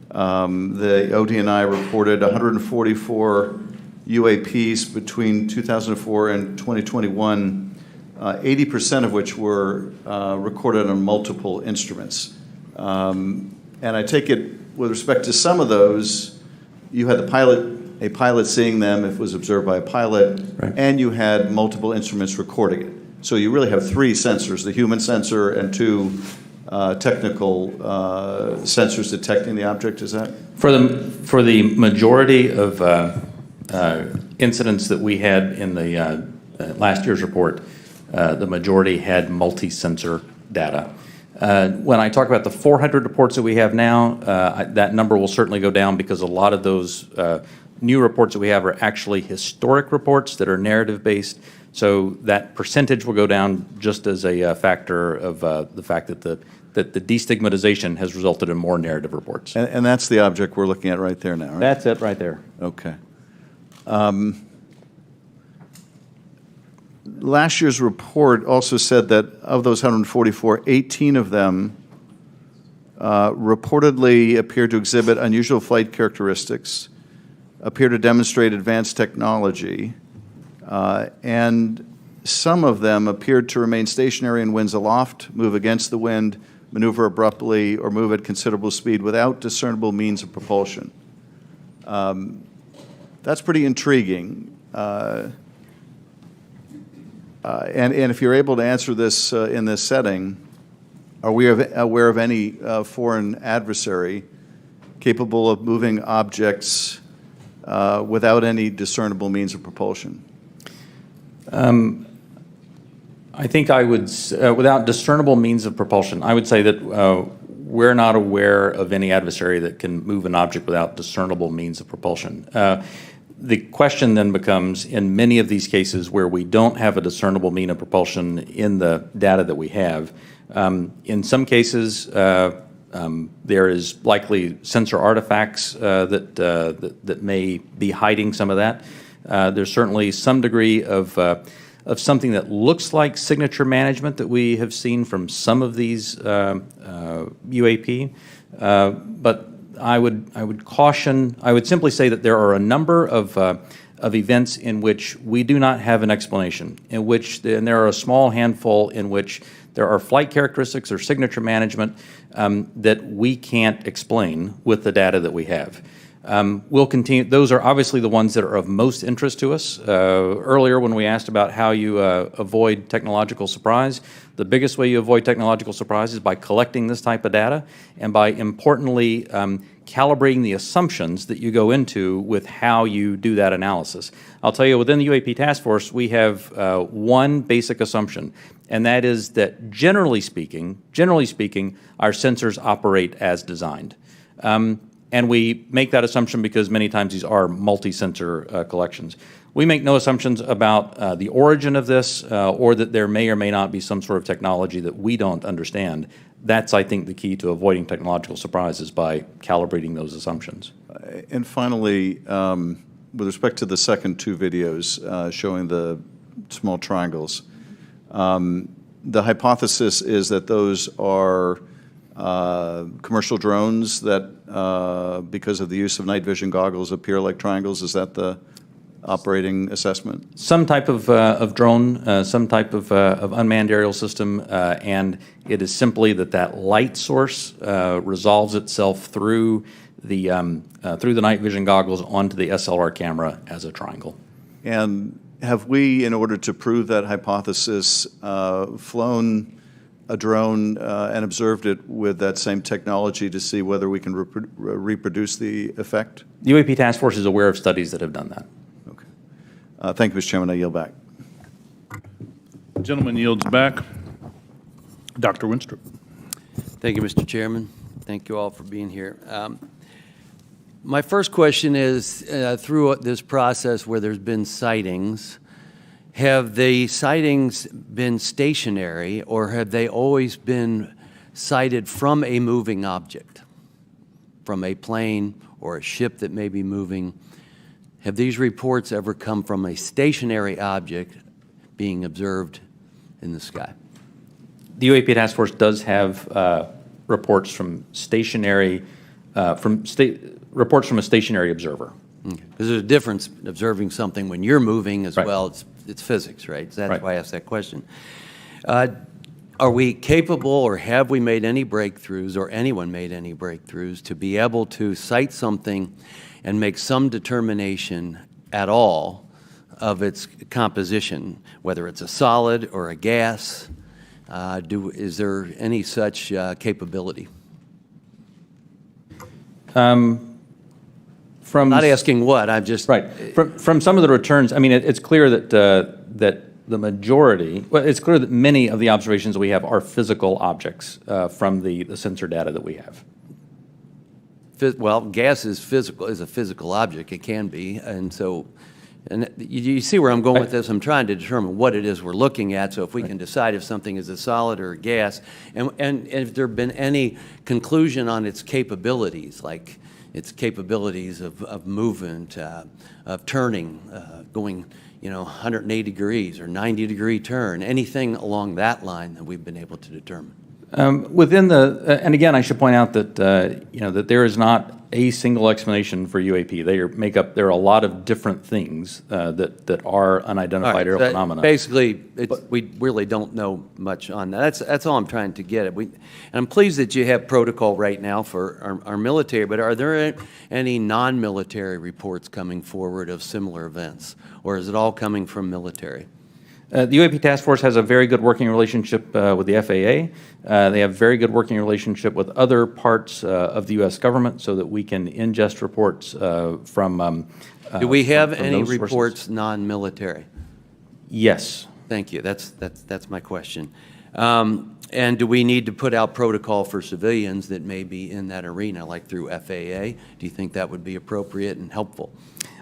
the ODNI reported 144 UAPs between 2004 and 2021, 80% of which were recorded on multiple instruments. And I take it, with respect to some of those, you had a pilot seeing them if it was observed by a pilot, right, and you had multiple instruments recording it. So you really have three sensors, the human sensor and two technical sensors detecting the object, is that? For the majority of incidents that we had in the last year's report, the majority had multi-sensor data. When I talk about the 400 reports that we have now, that number will certainly go down because a lot of those new reports that we have are actually historic reports that are narrative-based. So that percentage will go down just as a factor of the fact that the destigmatization has resulted in more narrative reports. And that's the object we're looking at right there now, right? That's it right there. Okay. Last year's report also said that of those 144, 18 of them reportedly appeared to exhibit unusual flight characteristics, appear to demonstrate advanced technology, and some of them appeared to remain stationary in winds aloft, move against the wind, maneuver abruptly, or move at considerable speed without discernible means of propulsion. That's pretty intriguing. And if you're able to answer this in this setting, are we aware of any foreign adversary capable of moving objects without any discernible means of propulsion? I think I would, without discernible means of propulsion, I would say that we're not aware of any adversary that can move an object without discernible means of propulsion. The question then becomes, in many of these cases where we don't have a discernible mean of propulsion in the data that we have, in some cases there is likely sensor artifacts that may be hiding some of that. There's certainly some degree of something that looks like signature management that we have seen from some of these UAP, but I would caution. I would simply say that there are a number of events in which we do not have an explanation, and there are a small handful in which there are flight characteristics or signature management that we can't explain with the data that we have. We'll continue. Those are obviously the ones that are of most interest to us. Earlier, when we asked about how you avoid technological surprise, the biggest way you avoid technological surprise is by collecting this type of data and by, importantly, calibrating the assumptions that you go into with how you do that analysis. I'll tell you, within the UAP task force, we have one basic assumption, and that is that generally speaking, our sensors operate as designed. And we make that assumption because many times these are multi-sensor collections. We make no assumptions about the origin of this or that there may or may not be some sort of technology that we don't understand. That's, I think, the key to avoiding technological surprises, by calibrating those assumptions. And finally, with respect to the second two videos showing the small triangles, the hypothesis is that those are commercial drones that, because of the use of night vision goggles, appear like triangles. Is that the operating assessment? Some type of drone, some type of unmanned aerial system, and it is simply that light source resolves itself through the night vision goggles onto the SLR camera as a triangle. And have we, in order to prove that hypothesis, flown a drone and observed it with that same technology to see whether we can reproduce the effect? The UAP task force is aware of studies that have done that. Okay. Thank you, Mr. Chairman. I yield back. The gentleman yields back. Dr. Winstrup. Thank you, Mr. Chairman. Thank you all for being here. My first question is, through this process where there's been sightings, have the sightings been stationary, or have they always been sighted from a moving object, from a plane or a ship that may be moving? Have these reports ever come from a stationary object being observed in the sky? The UAP Task Force does have reports from stationary, reports from a stationary observer. Because there's a difference observing something when you're moving as Right. well. It's physics, right? So that's Right. why I asked that question. Are we capable, or have we made any breakthroughs, or anyone made any breakthroughs, to be able to cite something and make some determination at all of its composition, whether it's a solid or a gas? Is there any such capability? From Not asking what, I'm just... Right. From some of the returns, I mean, it's clear that that the majority, well, it's clear that many of the observations that we have are physical objects from the sensor data that we have. Well, gas is physical, is a physical object. It can be, and so, and you see where I'm going with this. I'm trying to determine what it is we're looking at. So if we can decide if something is a solid or a gas, and if there have been any conclusion on its capabilities, like its capabilities of movement, of turning, going, 180 degrees or 90-degree turn, anything along that line that we've been able to determine. Within the, and again, I should point out that that there is not a single explanation for UAP. There are a lot of different things that are unidentified aerial phenomena. Basically, we really don't know much on that. That's all I'm trying to get at. And I'm pleased that you have protocol right now for our military, but are there any non-military reports coming forward of similar events, or is it all coming from military? The UAP Task Force has a very good working relationship with the FAA. They have very good working relationship with other parts of the U.S. government so that we can ingest reports from Do we have from any those sources. reports non-military? Yes. Thank you. That's my question. And do we need to put out protocol for civilians that may be in that arena, like through FAA? Do you think that would be appropriate and helpful?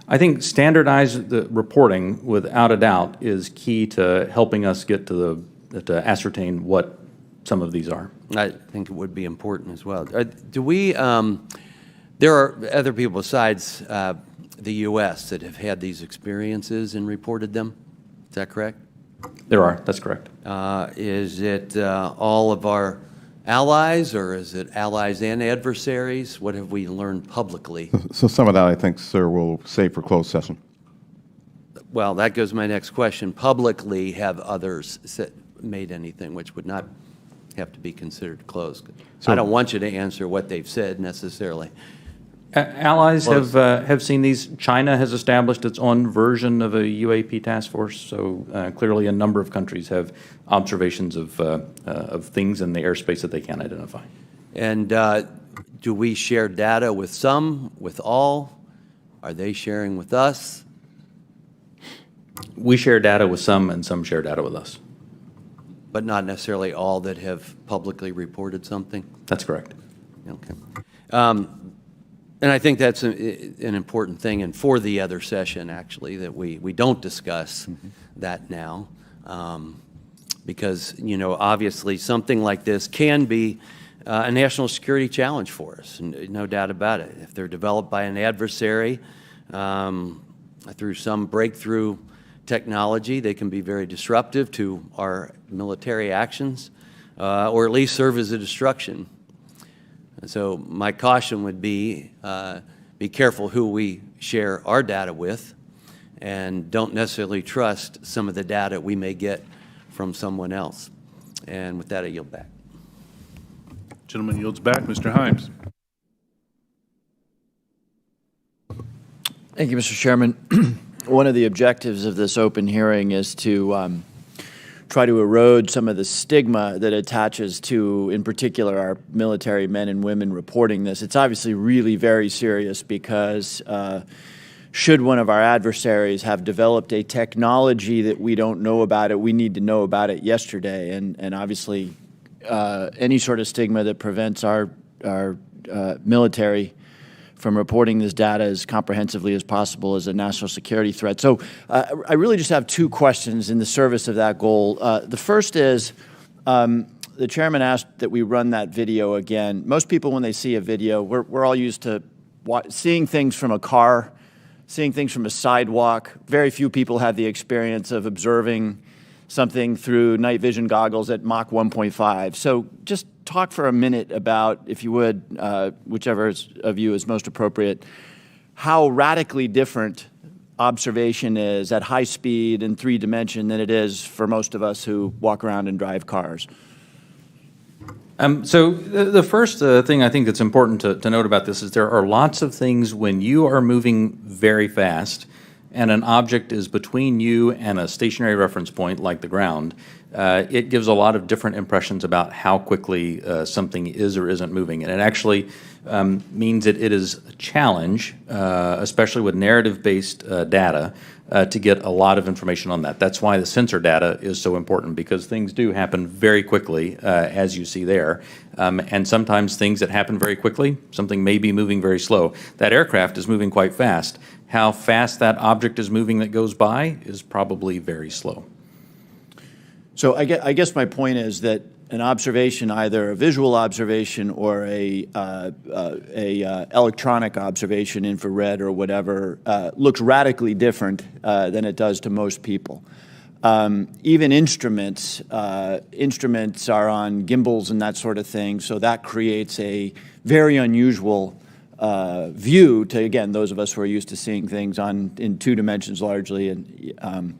I think standardized reporting, without a doubt, is key to helping us get to ascertain what some of these are. I think it would be important as well. Do we? There are other people besides the U.S. that have had these experiences and reported them. Is that correct? There are. That's correct. Is it all of our allies, or is it allies and adversaries? What have we learned publicly? So some of that, I think, sir, we'll save for closed session. Well, that goes to my next question. Publicly, have others made anything which would not have to be considered closed? So, I don't want you to answer what they've said necessarily. Allies have seen these. China has established its own version of a UAP task force, so clearly a number of countries have observations of things in the airspace that they can't identify. And do we share data with some, with all? Are they sharing with us? We share data with some, and some share data with us. But not necessarily all that have publicly reported something? That's correct. Okay. And I think that's an important thing, and for the other session, actually, that we don't discuss that now, because, obviously something like this can be a national security challenge for us, no doubt about it. If they're developed by an adversary through some breakthrough technology, they can be very disruptive to our military actions, or at least serve as a distraction. So my caution would be careful who we share our data with, and don't necessarily trust some of the data we may get from someone else. And with that, I yield back. Gentleman yields back. Mr. Himes. Thank you, Mr. Chairman. One of the objectives of this open hearing is to try to erode some of the stigma that attaches to, in particular, our military men and women reporting this. It's obviously really very serious because should one of our adversaries have developed a technology that we don't know about it, we need to know about it yesterday. And obviously, any sort of stigma that prevents our military from reporting this data as comprehensively as possible as a national security threat. So I really just have two questions in the service of that goal. The first is, the chairman asked that we run that video again. Most people, when they see a video, we're all used to seeing things from a car, seeing things from a sidewalk. Very few people have the experience of observing something through night vision goggles at Mach 1.5. So just talk for a minute about, if you would, whichever of you is most appropriate, how radically different observation is at high speed and 3-dimension than it is for most of us who walk around and drive cars. So the first thing I think that's important to note about this is there are lots of things when you are moving very fast and an object is between you and a stationary reference point like the ground, it gives a lot of different impressions about how quickly something is or isn't moving. And it actually means that it is a challenge, especially with narrative-based data, to get a lot of information on that. That's why the sensor data is so important, because things do happen very quickly, as you see there. And sometimes things that happen very quickly, something may be moving very slow. That aircraft is moving quite fast. How fast that object is moving that goes by is probably very slow. So I guess my point is that an observation, either a visual observation or a electronic observation, infrared or whatever, looks radically different than it does to most people. Even instruments are on gimbals and that sort of thing, so that creates a very unusual view to, again, those of us who are used to seeing things in 2 dimensions largely. And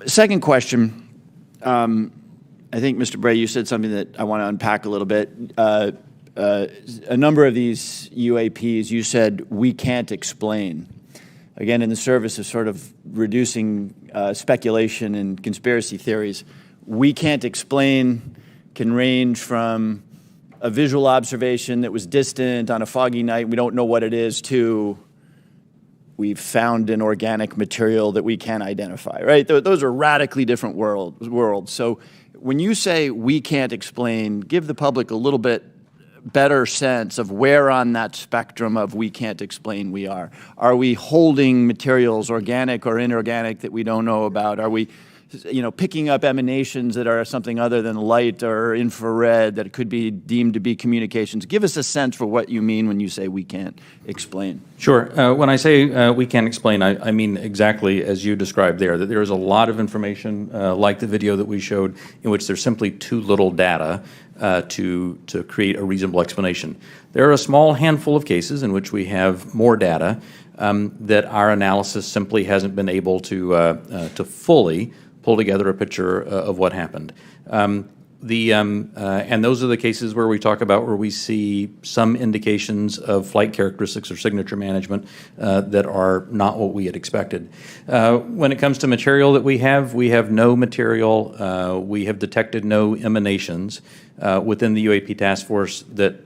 second question. I think, Mr. Bray, you said something that I want to unpack a little bit. A number of these UAPs, you said, we can't explain. Again, in the service of sort of reducing speculation and conspiracy theories, we can't explain can range from a visual observation that was distant on a foggy night, we don't know what it is, to we've found an organic material that we can't identify, right? Those are radically different worlds. So when you say we can't explain, give the public a little bit better sense of where on that spectrum of we can't explain we are. Are we holding materials, organic or inorganic, that we don't know about? Are we, picking up emanations that are something other than light or infrared that could be deemed to be communications? Give us a sense for what you mean when you say we can't explain. Sure. When I say we can't explain, I mean exactly as you described there, that there is a lot of information, like the video that we showed, in which there's simply too little data to create a reasonable explanation. There are a small handful of cases in which we have more data that our analysis simply hasn't been able to fully pull together a picture of what happened. And those are the cases where we talk about where we see some indications of flight characteristics or signature management that are not what we had expected. When it comes to material that we have no material. We have detected no emanations within the UAP task force that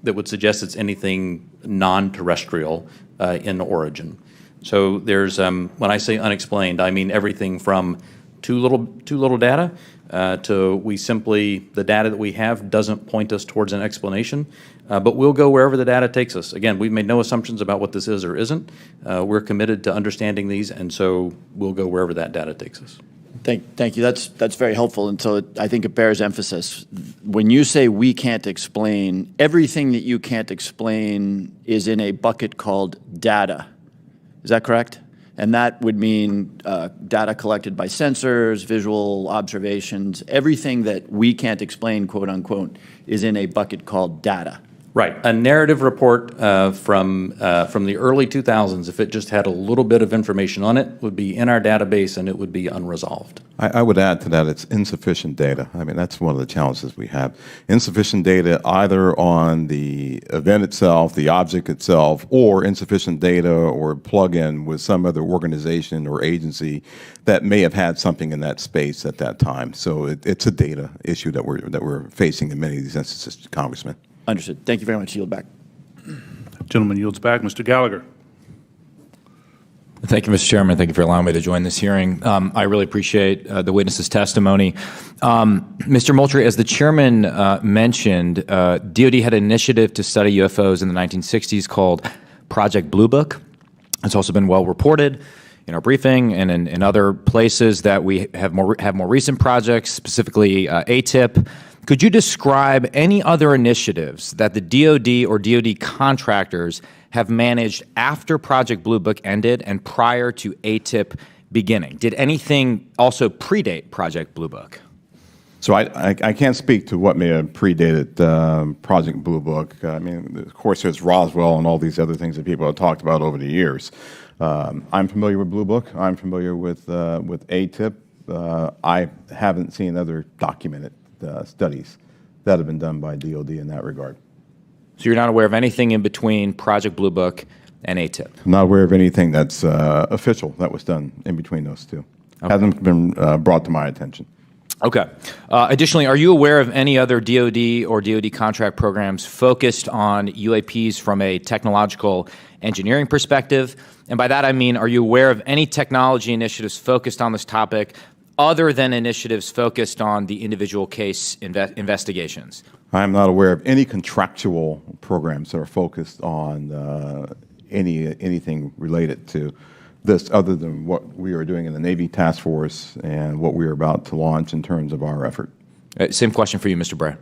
would suggest it's anything non-terrestrial in origin. So there's, when I say unexplained, I mean everything from too little data to the data that we have doesn't point us towards an explanation, but we'll go wherever the data takes us. Again, we've made no assumptions about what this is or isn't. We're committed to understanding these, and so we'll go wherever that data takes us. Thank you. That's very helpful, and so I think it bears emphasis. When you say we can't explain, everything that you can't explain is in a bucket called data. Is that correct? And that would mean data collected by sensors, visual observations, everything that we can't explain, quote unquote, is in a bucket called data. Right. A narrative report from the early 2000s, if it just had a little bit of information on it, would be in our database and it would be unresolved. I would add to that, it's insufficient data. I mean, that's one of the challenges we have. Insufficient data either on the event itself, the object itself, or insufficient data or plug-in with some other organization or agency that may have had something in that space at that time. So it's a data issue that we're facing in many of these instances, Congressman. Understood. Thank you very much. Yield back. Gentleman yields back. Mr. Gallagher. Thank you, Mr. Chairman. Thank you for allowing me to join this hearing. I really appreciate the witness's testimony. Mr. Moultrie, as the chairman mentioned, DoD had an initiative to study UFOs in the 1960s called Project Blue Book. It's also been well reported in our briefing and in other places that we have more recent projects, specifically ATIP. Could you describe any other initiatives that the DoD or DoD contractors have managed after Project Blue Book ended and prior to ATIP beginning? Did anything also predate Project Blue Book? So I can't speak to what may have predated Project Blue Book. I mean, of course, there's Roswell and all these other things that people have talked about over the years. I'm familiar with Blue Book. I'm familiar with ATIP. I haven't seen other documented studies that have been done by DoD in that regard. So you're not aware of anything in between Project Blue Book and ATIP? I'm not aware of anything that's official that was done in between those two. Okay. Hasn't been brought to my attention. Okay. Additionally, are you aware of any other DoD or DoD contract programs focused on UAPs from a technological engineering perspective? And by that I mean, are you aware of any technology initiatives focused on this topic other than initiatives focused on the individual case investigations? I'm not aware of any contractual programs that are focused on anything related to this other than what we are doing in the Navy Task Force and what we are about to launch in terms of our effort. Same question for you, Mr. Bray.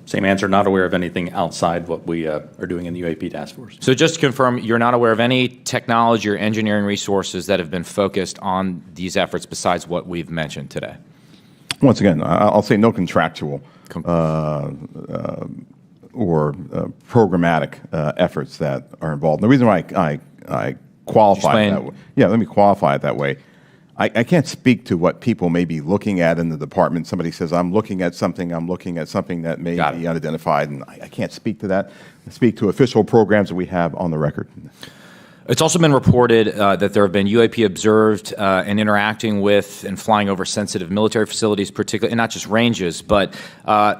Same answer, not aware of anything outside what we are doing in the UAP task force. So just to confirm, you're not aware of any technology or engineering resources that have been focused on these efforts besides what we've mentioned today? Once again, I'll say no contractual or programmatic efforts that are involved. The reason why I qualify it that way, let me qualify it that way. I can't speak to what people may be looking at in the department. Somebody says, I'm looking at something that may be unidentified, and I can't speak to that. I speak to official programs that we have on the record. It's also been reported that there have been UAP observed and interacting with and flying over sensitive military facilities, particularly, and not just ranges, but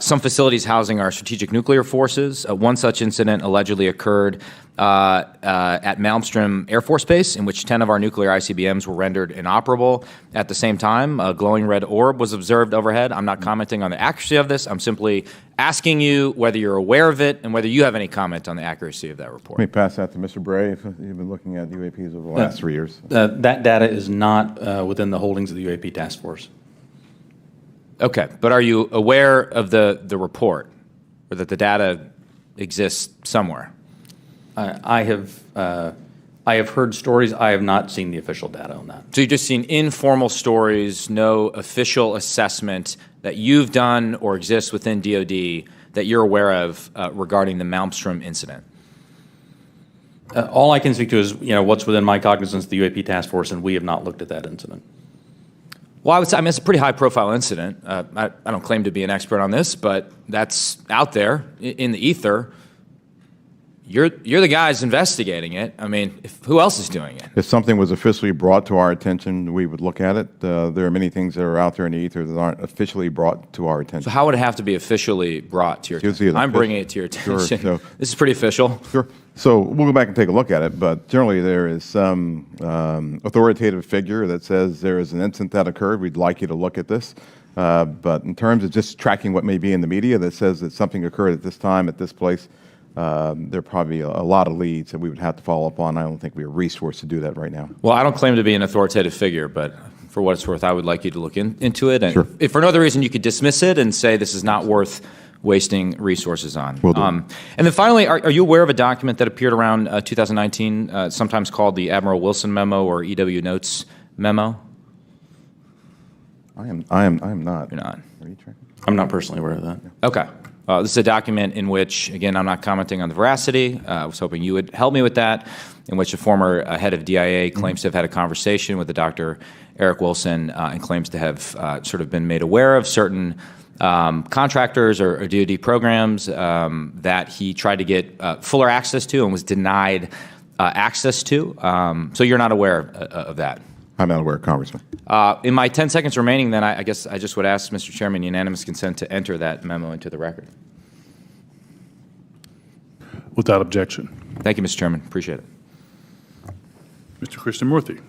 some facilities housing our strategic nuclear forces. One such incident allegedly occurred at Malmstrom Air Force Base, in which 10 of our nuclear ICBMs were rendered inoperable. At the same time, a glowing red orb was observed overhead. I'm not commenting on the accuracy of this. I'm simply asking you whether you're aware of it and whether you have any comment on the accuracy of that report. Let me pass that to Mr. Bray. If you've been looking at UAPs over the last 3 years. That data is not within the holdings of the UAP task force. Okay, but are you aware of the report, or that the data exists somewhere? I have heard stories. I have not seen the official data on that. So you've just seen informal stories, no official assessment that you've done or exists within DoD that you're aware of regarding the Malmstrom incident? All I can speak to is what's within my cognizance of the UAP task force, and we have not looked at that incident. Well, I would say, it's a pretty high-profile incident. I don't claim to be an expert on this, but that's out there in the ether. You're the guys investigating it. I mean, who else is doing it? If something was officially brought to our attention, we would look at it. There are many things that are out there in the ether that aren't officially brought to our attention. So how would it have to be officially brought to your attention? I'm bringing it to your attention. Sure, this is pretty official. Sure. So we'll go back and take a look at it, but generally there is some authoritative figure that says there is an incident that occurred. We'd like you to look at this. But in terms of just tracking what may be in the media that says that something occurred at this time, at this place, there are probably a lot of leads that we would have to follow up on. I don't think we are resourced to do that right now. Well, I don't claim to be an authoritative figure, but for what it's worth, I would like you to look into it. And sure. If for no other reason, you could dismiss it and say this is not worth wasting resources on. Will do. And then finally, are you aware of a document that appeared around 2019, sometimes called the Admiral Wilson Memo or EW Notes Memo? I am not. You're not. Are you tracking? I'm not personally aware of that. Okay. This is a document in which, again, I'm not commenting on the veracity. I was hoping you would help me with that, in which a former head of DIA claims to have had a conversation with the Dr. Eric Wilson and claims to have sort of been made aware of certain contractors or DoD programs that he tried to get fuller access to and was denied access to. So you're not aware of that? I'm not aware, Congressman. In my 10 seconds remaining, then, I guess I just would ask, Mr. Chairman, unanimous consent to enter that memo into the record. Without objection. Thank you, Mr. Chairman. Appreciate it. Mr. Krishnamurthy.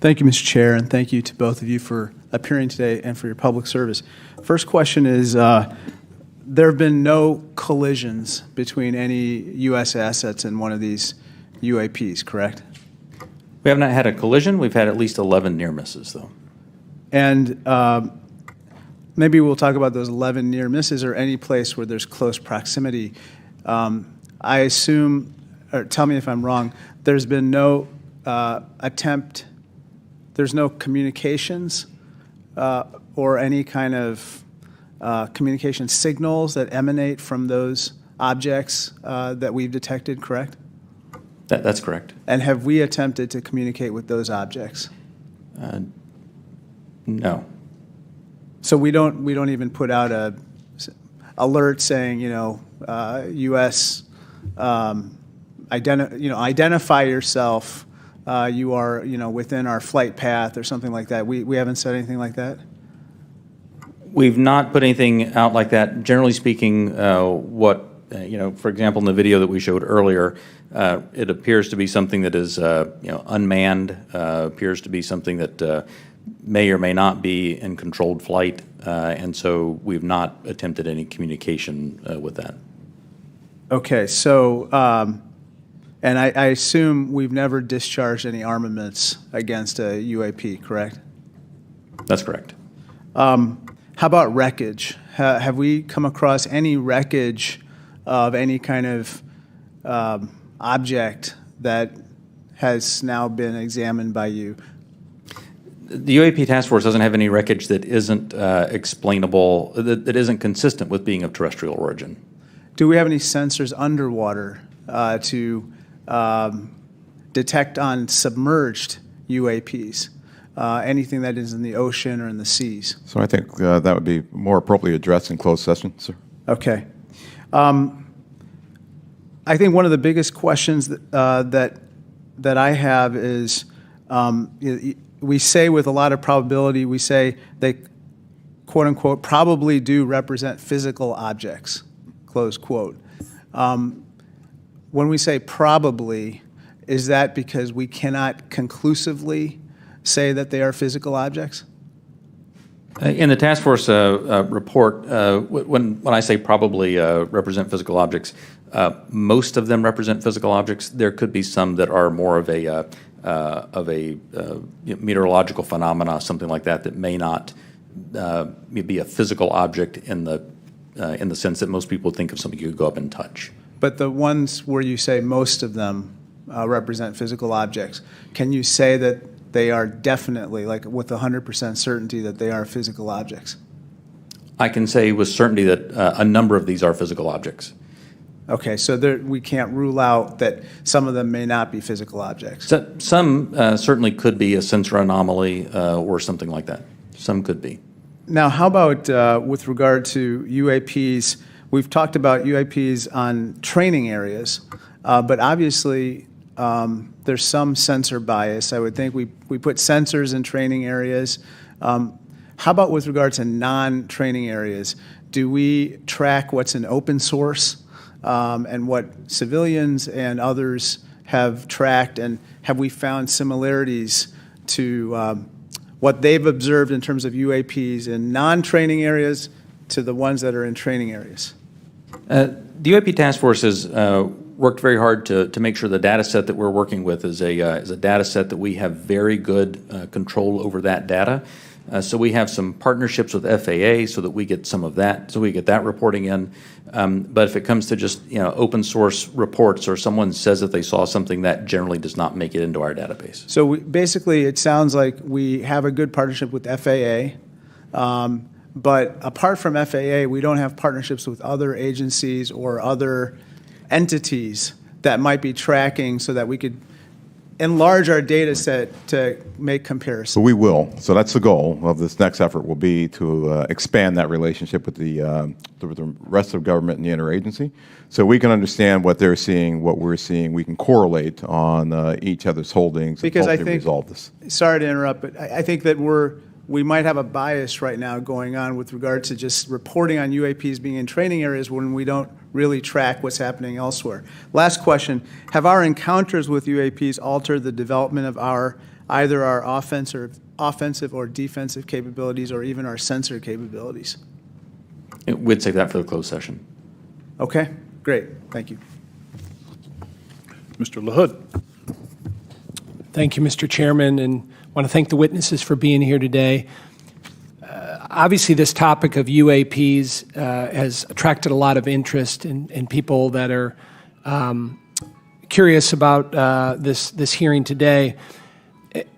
Thank you, Mr. Chair, and thank you to both of you for appearing today and for your public service. First question is, there have been no collisions between any U.S. assets in one of these UAPs, correct? We have not had a collision. We've had at least 11 near misses, though. And maybe we'll talk about those 11 near misses or any place where there's close proximity. I assume, or tell me if I'm wrong, there's been no attempt, there's no communications or any kind of communication signals that emanate from those objects that we've detected, correct? That's correct. And have we attempted to communicate with those objects? No. So we don't even put out a alert saying, U.S. Identify yourself. You are, within our flight path or something like that. We haven't said anything like that. We've not put anything out like that. Generally speaking, for example, in the video that we showed earlier, it appears to be something that is, unmanned, appears to be something that may or may not be in controlled flight, and so we've not attempted any communication with that. Okay, so, and I assume we've never discharged any armaments against a UAP, correct? That's correct. How about wreckage? Have we come across any wreckage of any kind of object that has now been examined by you? The UAP task force doesn't have any wreckage that isn't explainable, that isn't consistent with being of terrestrial origin. Do we have any sensors underwater to detect on submerged UAPs? Anything that is in the ocean or in the seas? So I think that would be more appropriately addressed in closed session, sir. Okay. I think one of the biggest questions that I have is, we say with a lot of probability, we say they, quote unquote, probably do represent physical objects, close quote. When we say probably, is that because we cannot conclusively say that they are physical objects? In the task force report, when I say probably represent physical objects, most of them represent physical objects. There could be some that are more of a meteorological phenomena, something like that, that may not be a physical object in the sense that most people think of something you could go up and touch. But the ones where you say most of them represent physical objects, can you say that they are definitely, like with 100% certainty, that they are physical objects? I can say with certainty that a number of these are physical objects. Okay, so we can't rule out that some of them may not be physical objects. So, some certainly could be a sensor anomaly or something like that. Some could be. Now, how about with regard to UAPs? We've talked about UAPs on training areas, but obviously there's some sensor bias. I would think we put sensors in training areas. How about with regard to non-training areas? Do we track what's in open source and what civilians and others have tracked? And have we found similarities to what they've observed in terms of UAPs in non-training areas to the ones that are in training areas? The UAP task force has worked very hard to make sure the data set that we're working with is a data set that we have very good control over that data. So we have some partnerships with FAA so that we get some of that, so we get that reporting in. But if it comes to just open source reports or someone says that they saw something, that generally does not make it into our database. So basically, it sounds like we have a good partnership with FAA. But apart from FAA, we don't have partnerships with other agencies or other entities that might be tracking so that we could enlarge our data set to make comparisons. So we will. So that's the goal of this next effort will be to expand that relationship with the rest of government and the interagency. So we can understand what they're seeing, what we're seeing. We can correlate on each other's holdings because and I hopefully think, resolve this. Sorry to interrupt, but I think that we're we might have a bias right now going on with regard to just reporting on UAPs being in training areas when we don't really track what's happening elsewhere. Last question, have our encounters with UAPs altered the development of either our offensive or defensive capabilities or even our sensor capabilities? We'd save that for the closed session. Okay, great. Thank you. Mr. LaHood. Thank you, Mr. Chairman, and want to thank the witnesses for being here today. Obviously, this topic of UAPs has attracted a lot of interest in people that are curious about this hearing today.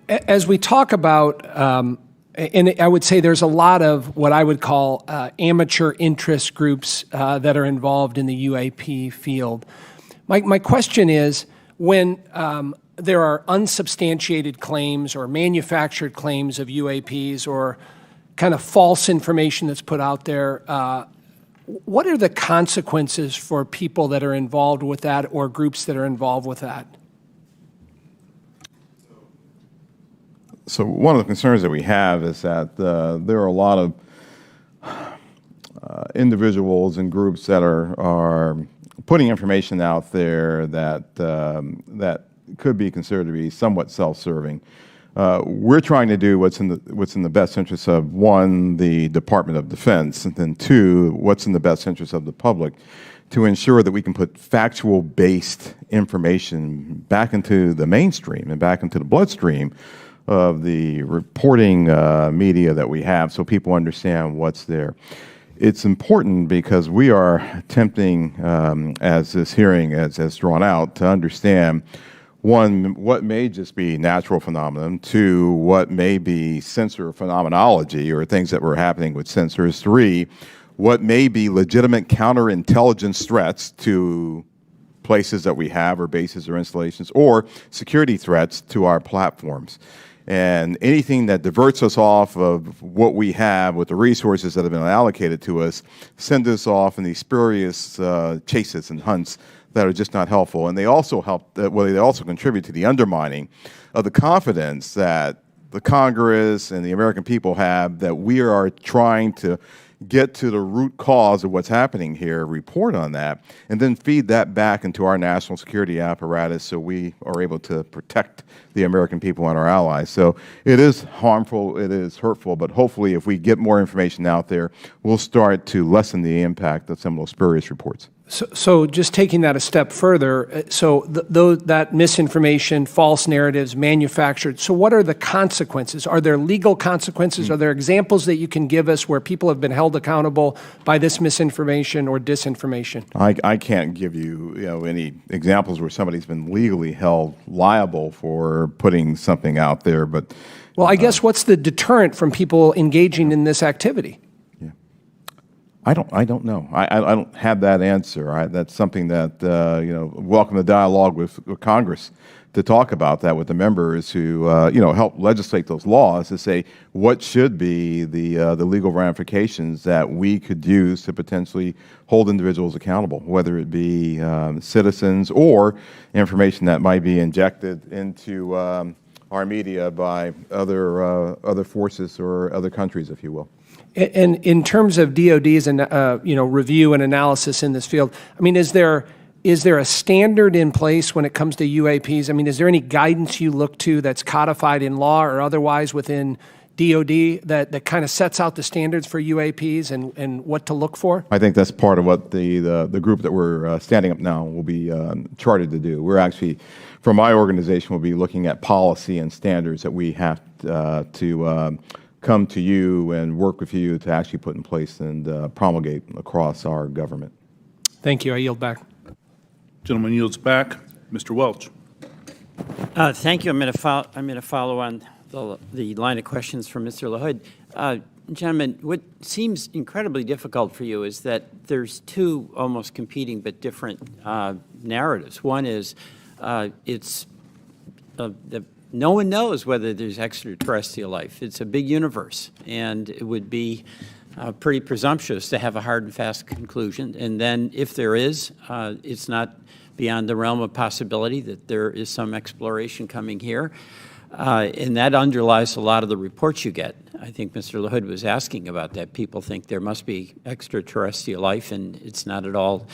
As we talk about, and I would say there's a lot of what I would call amateur interest groups that are involved in the UAP field. My question is, when there are unsubstantiated claims or manufactured claims of UAPs or kind of false information that's put out there, what are the consequences for people that are involved with that or groups that are involved with that? So one of the concerns that we have is that there are a lot of individuals and groups that are putting information out there that could be considered to be somewhat self-serving. We're trying to do what's in the best interest of, one, the Department of Defense, and then two, what's in the best interest of the public, to ensure that we can put factual-based information back into the mainstream and back into the bloodstream of the reporting media that we have, so people understand what's there. It's important because we are attempting, as this hearing has drawn out, to understand, one, what may just be natural phenomenon, two, what may be sensor phenomenology or things that were happening with sensors, three, what may be legitimate counterintelligence threats to places that we have or bases or installations, or security threats to our platforms. And anything that diverts us off of what we have with the resources that have been allocated to us send us off in these spurious chases and hunts that are just not helpful. And they also they also contribute to the undermining of the confidence that the Congress and the American people have that we are trying to get to the root cause of what's happening here, report on that, and then feed that back into our national security apparatus so we are able to protect the American people and our allies. So it is harmful, it is hurtful, but hopefully if we get more information out there, we'll start to lessen the impact of some of those spurious reports. So just taking that a step further, so that misinformation, false narratives, manufactured, so what are the consequences? Are there legal consequences? Are there examples that you can give us where people have been held accountable by this misinformation or disinformation? I can't give you, any examples where somebody's been legally held liable for putting something out there, but... Well, I guess what's the deterrent from people engaging in this activity? I don't know. I don't have that answer. That's something that, welcome the dialogue with Congress to talk about that with the members who, help legislate those laws to say what should be the legal ramifications that we could use to potentially hold individuals accountable, whether it be citizens or information that might be injected into our media by other forces or other countries, if you will. And in terms of DOD's review and analysis in this field, I mean, is there a standard in place when it comes to UAPs? I mean, is there any guidance you look to that's codified in law or otherwise within DOD that kind of sets out the standards for UAPs and what to look for? I think that's part of what the group that we're standing up now will be chartered to do. We're actually, from my organization, we'll be looking at policy and standards that we have to come to you and work with you to actually put in place and promulgate across our government. Thank you. I yield back. Gentleman yields back. Mr. Welch. Thank you. I'm going to follow on the line of questions from Mr. LaHood. Gentlemen, what seems incredibly difficult for you is that there's two almost competing but different narratives. One is no one knows whether there's extraterrestrial life. It's a big universe, and it would be pretty presumptuous to have a hard and fast conclusion. And then if there is, it's not beyond the realm of possibility that there is some exploration coming here. And that underlies a lot of the reports you get. I think Mr. LaHood was asking about that. People think there must be extraterrestrial life, and it's not at all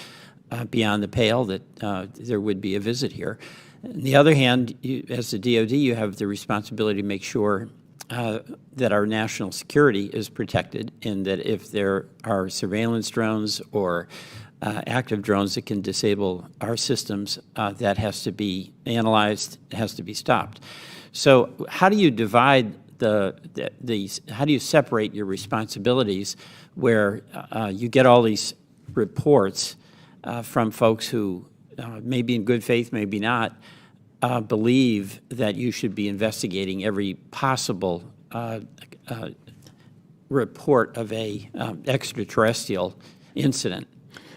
beyond the pale that there would be a visit here. On the other hand, as the DoD, you have the responsibility to make sure that our national security is protected, and that if there are surveillance drones or active drones that can disable our systems, that has to be analyzed, has to be stopped. So how do you divide how do you separate your responsibilities where you get all these reports from folks who maybe in good faith, maybe not, believe that you should be investigating every possible report of a extraterrestrial incident?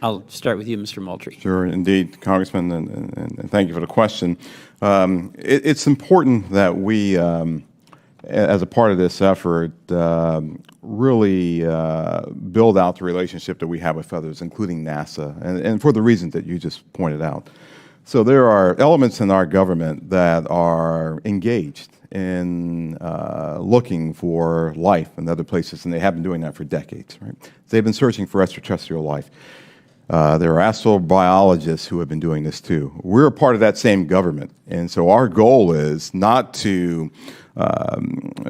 I'll start with you, Mr. Moultrie. Sure, indeed, Congressman, and thank you for the question. It's important that we, as a part of this effort, really build out the relationship that we have with others, including NASA, and for the reasons that you just pointed out. So there are elements in our government that are engaged in looking for life in other places, and they have been doing that for decades, right? They've been searching for extraterrestrial life. There are astrobiologists who have been doing this too. We're a part of that same government, and so our goal is not to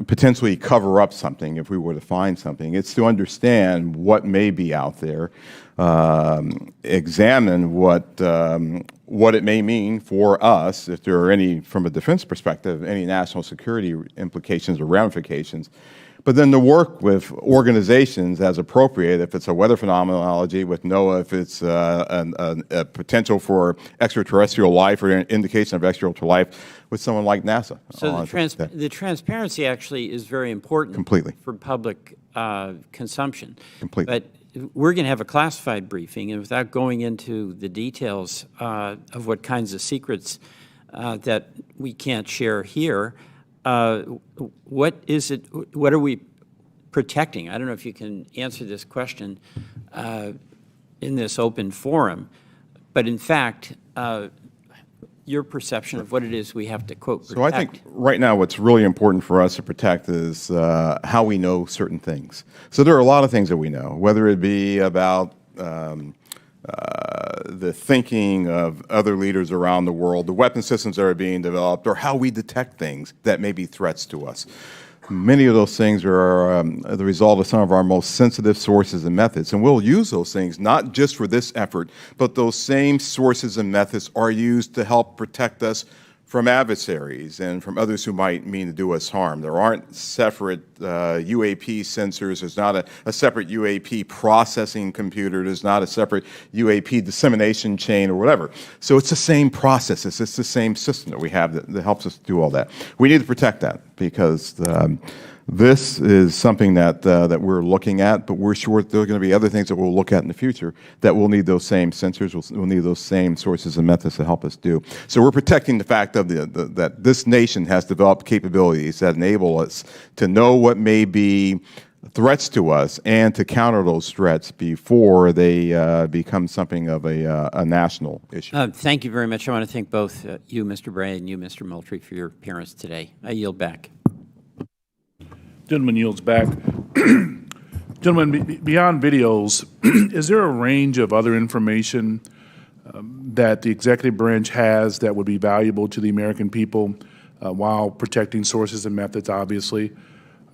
potentially cover up something if we were to find something. It's to understand what may be out there, examine what it may mean for us, if there are any, from a defense perspective, any national security implications or ramifications, but then to work with organizations as appropriate, if it's a weather phenomenology with NOAA, if it's a potential for extraterrestrial life or an indication of extraterrestrial life, with someone like NASA. So the transparency actually is very important. Completely. For public consumption. Completely. But we're going to have a classified briefing, and without going into the details of what kinds of secrets that we can't share here, what is it? What are we protecting? I don't know if you can answer this question in this open forum, but in fact, your perception of what it is we have to, quote, protect. So I think right now what's really important for us to protect is how we know certain things. So there are a lot of things that we know, whether it be about the thinking of other leaders around the world, the weapon systems that are being developed, or how we detect things that may be threats to us. Many of those things are the result of some of our most sensitive sources and methods, and we'll use those things not just for this effort, but those same sources and methods are used to help protect us from adversaries and from others who might mean to do us harm. There aren't separate UAP sensors. There's not a separate UAP processing computer. There's not a separate UAP dissemination chain or whatever. So it's the same process. It's the same system that we have that helps us do all that. We need to protect that because this is something that we're looking at, but we're sure there are going to be other things that we'll look at in the future that will need those same sensors, we'll need those same sources and methods to help us do. So we're protecting the fact of that this nation has developed capabilities that enable us to know what may be threats to us and to counter those threats before they become something of a national issue. Thank you very much. I want to thank both you, Mr. Bray, and you, Mr. Moultrie, for your appearance today. I yield back. Gentleman yields back. Gentlemen, beyond videos, is there a range of other information that the executive branch has that would be valuable to the American people while protecting sources and methods, obviously?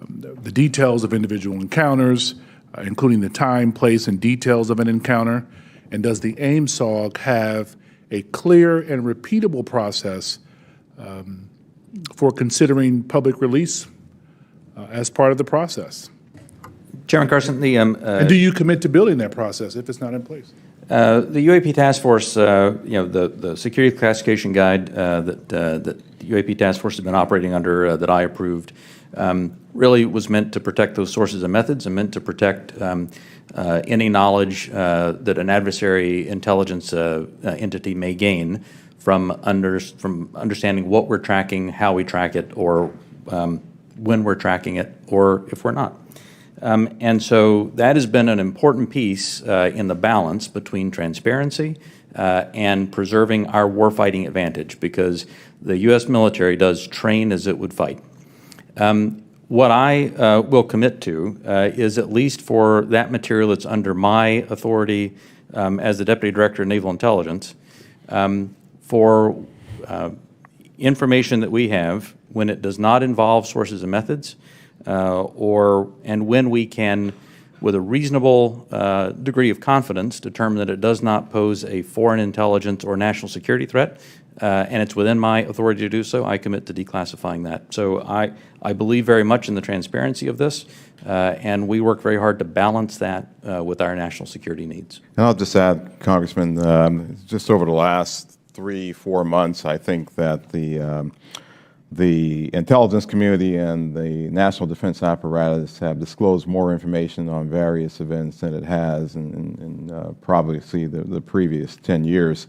The details of individual encounters, including the time, place, and details of an encounter. And does the AIMSOG have a clear and repeatable process for considering public release as part of the process? Chairman Carson, and do you commit to building that process if it's not in place? The UAP task force, the security classification guide that the UAP task force has been operating under that I approved really was meant to protect those sources and methods and meant to protect any knowledge that an adversary intelligence entity may gain from understanding what we're tracking, how we track it, or when we're tracking it, or if we're not. And so that has been an important piece in the balance between transparency and preserving our warfighting advantage, because the U.S. military does train as it would fight. What I will commit to is, at least for that material that's under my authority as the Deputy Director of Naval Intelligence, for information that we have when it does not involve sources and methods, and when we can, with a reasonable degree of confidence, determine that it does not pose a foreign intelligence or national security threat, and it's within my authority to do so, I commit to declassifying that. So I believe very much in the transparency of this, and we work very hard to balance that with our national security needs. And I'll just add, Congressman, just over the last 3-4 months, I think that the intelligence community and the national defense apparatus have disclosed more information on various events than it has in probably the previous 10 years.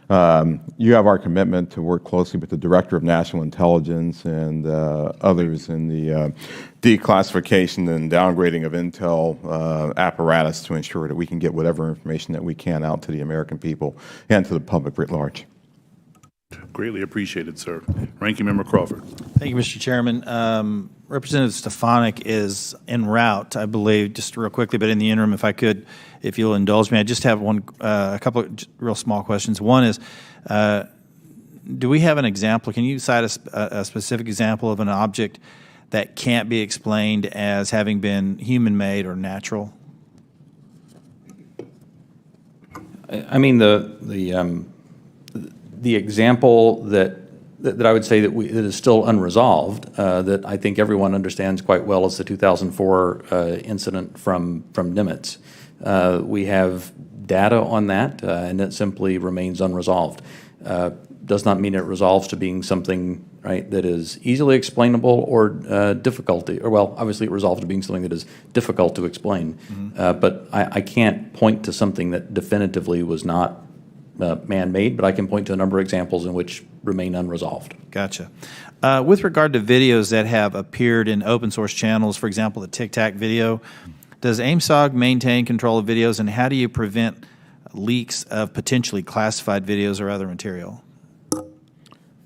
You have our commitment to work closely with the Director of National Intelligence and others in the declassification and downgrading of intel apparatus to ensure that we can get whatever information that we can out to the American people and to the public writ large. Greatly appreciated, sir. Ranking Member Crawford. Thank you, Mr. Chairman. Representative Stefanik is en route, I believe, just real quickly, but in the interim, if I could, if you'll indulge me, I just have a couple of real small questions. One is, do we have an example? Can you cite a specific example of an object that can't be explained as having been human-made or natural? I mean, the example that I would say that is still unresolved, that I think everyone understands quite well, is the 2004 incident from Nimitz. We have data on that, and it simply remains unresolved. Does not mean it resolves to being something, right, that is easily explainable or difficult, or well, obviously it resolves to being something that is difficult to explain. Mm-hmm. But I can't point to something that definitively was not man-made, but I can point to a number of examples in which remain unresolved. Gotcha. With regard to videos that have appeared in open source channels, for example, the Tic Tac video, does AIMSOG maintain control of videos, and how do you prevent leaks of potentially classified videos or other material?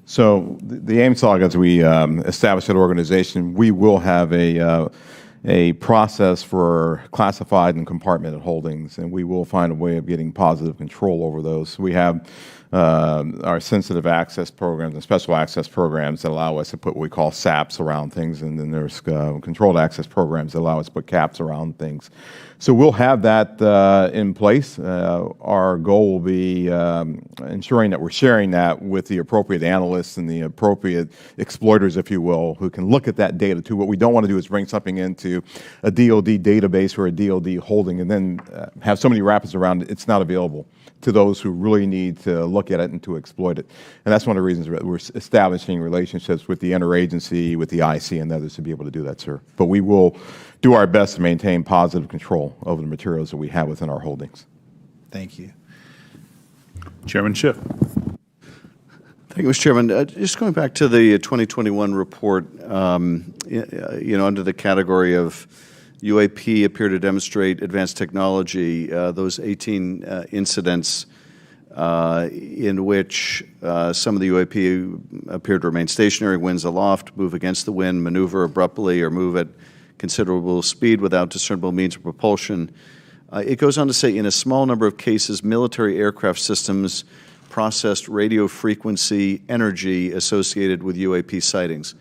So the AIMSOG, as we establish that organization, we will have a process for classified and compartmented holdings, and we will find a way of getting positive control over those. We have our sensitive access programs and special access programs that allow us to put what we call SAPs around things, and then there's controlled access programs that allow us to put caps around things. So we'll have that in place. Our goal will be ensuring that we're sharing that with the appropriate analysts and the appropriate exploiters, if you will, who can look at that data too. What we don't want to do is bring something into a DoD database or a DoD holding and then have so many wrappers around it, it's not available to those who really need to look at it and to exploit it. And that's one of the reasons we're establishing relationships with the interagency, with the IC and others to be able to do that, sir. But we will do our best to maintain positive control over the materials that we have within our holdings. Thank you. Chairman Schiff. Thank you, Mr. Chairman. Just going back to the 2021 report, under the category of UAP appear to demonstrate advanced technology, those 18 incidents in which some of the UAP appear to remain stationary, winds aloft, move against the wind, maneuver abruptly, or move at considerable speed without discernible means of propulsion. It goes on to say, in a small number of cases, military aircraft systems processed radio frequency energy associated with UAP sightings.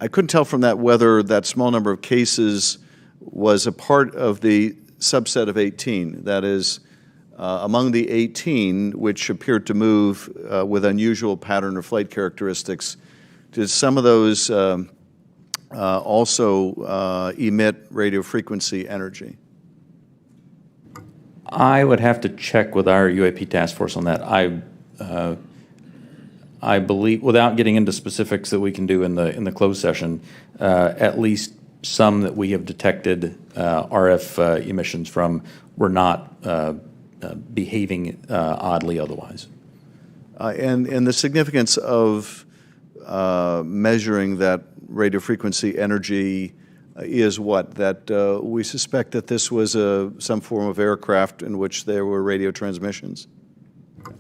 I couldn't tell from that whether that small number of cases was a part of the subset of 18, that is, among the 18 which appeared to move with unusual pattern or flight characteristics. Did some of those also emit radio frequency energy? I would have to check with our UAP task force on that. I believe, without getting into specifics that we can do in the closed session, at least some that we have detected RF emissions from were not behaving oddly otherwise. And the significance of measuring that radio frequency energy is what? That we suspect that this was some form of aircraft in which there were radio transmissions?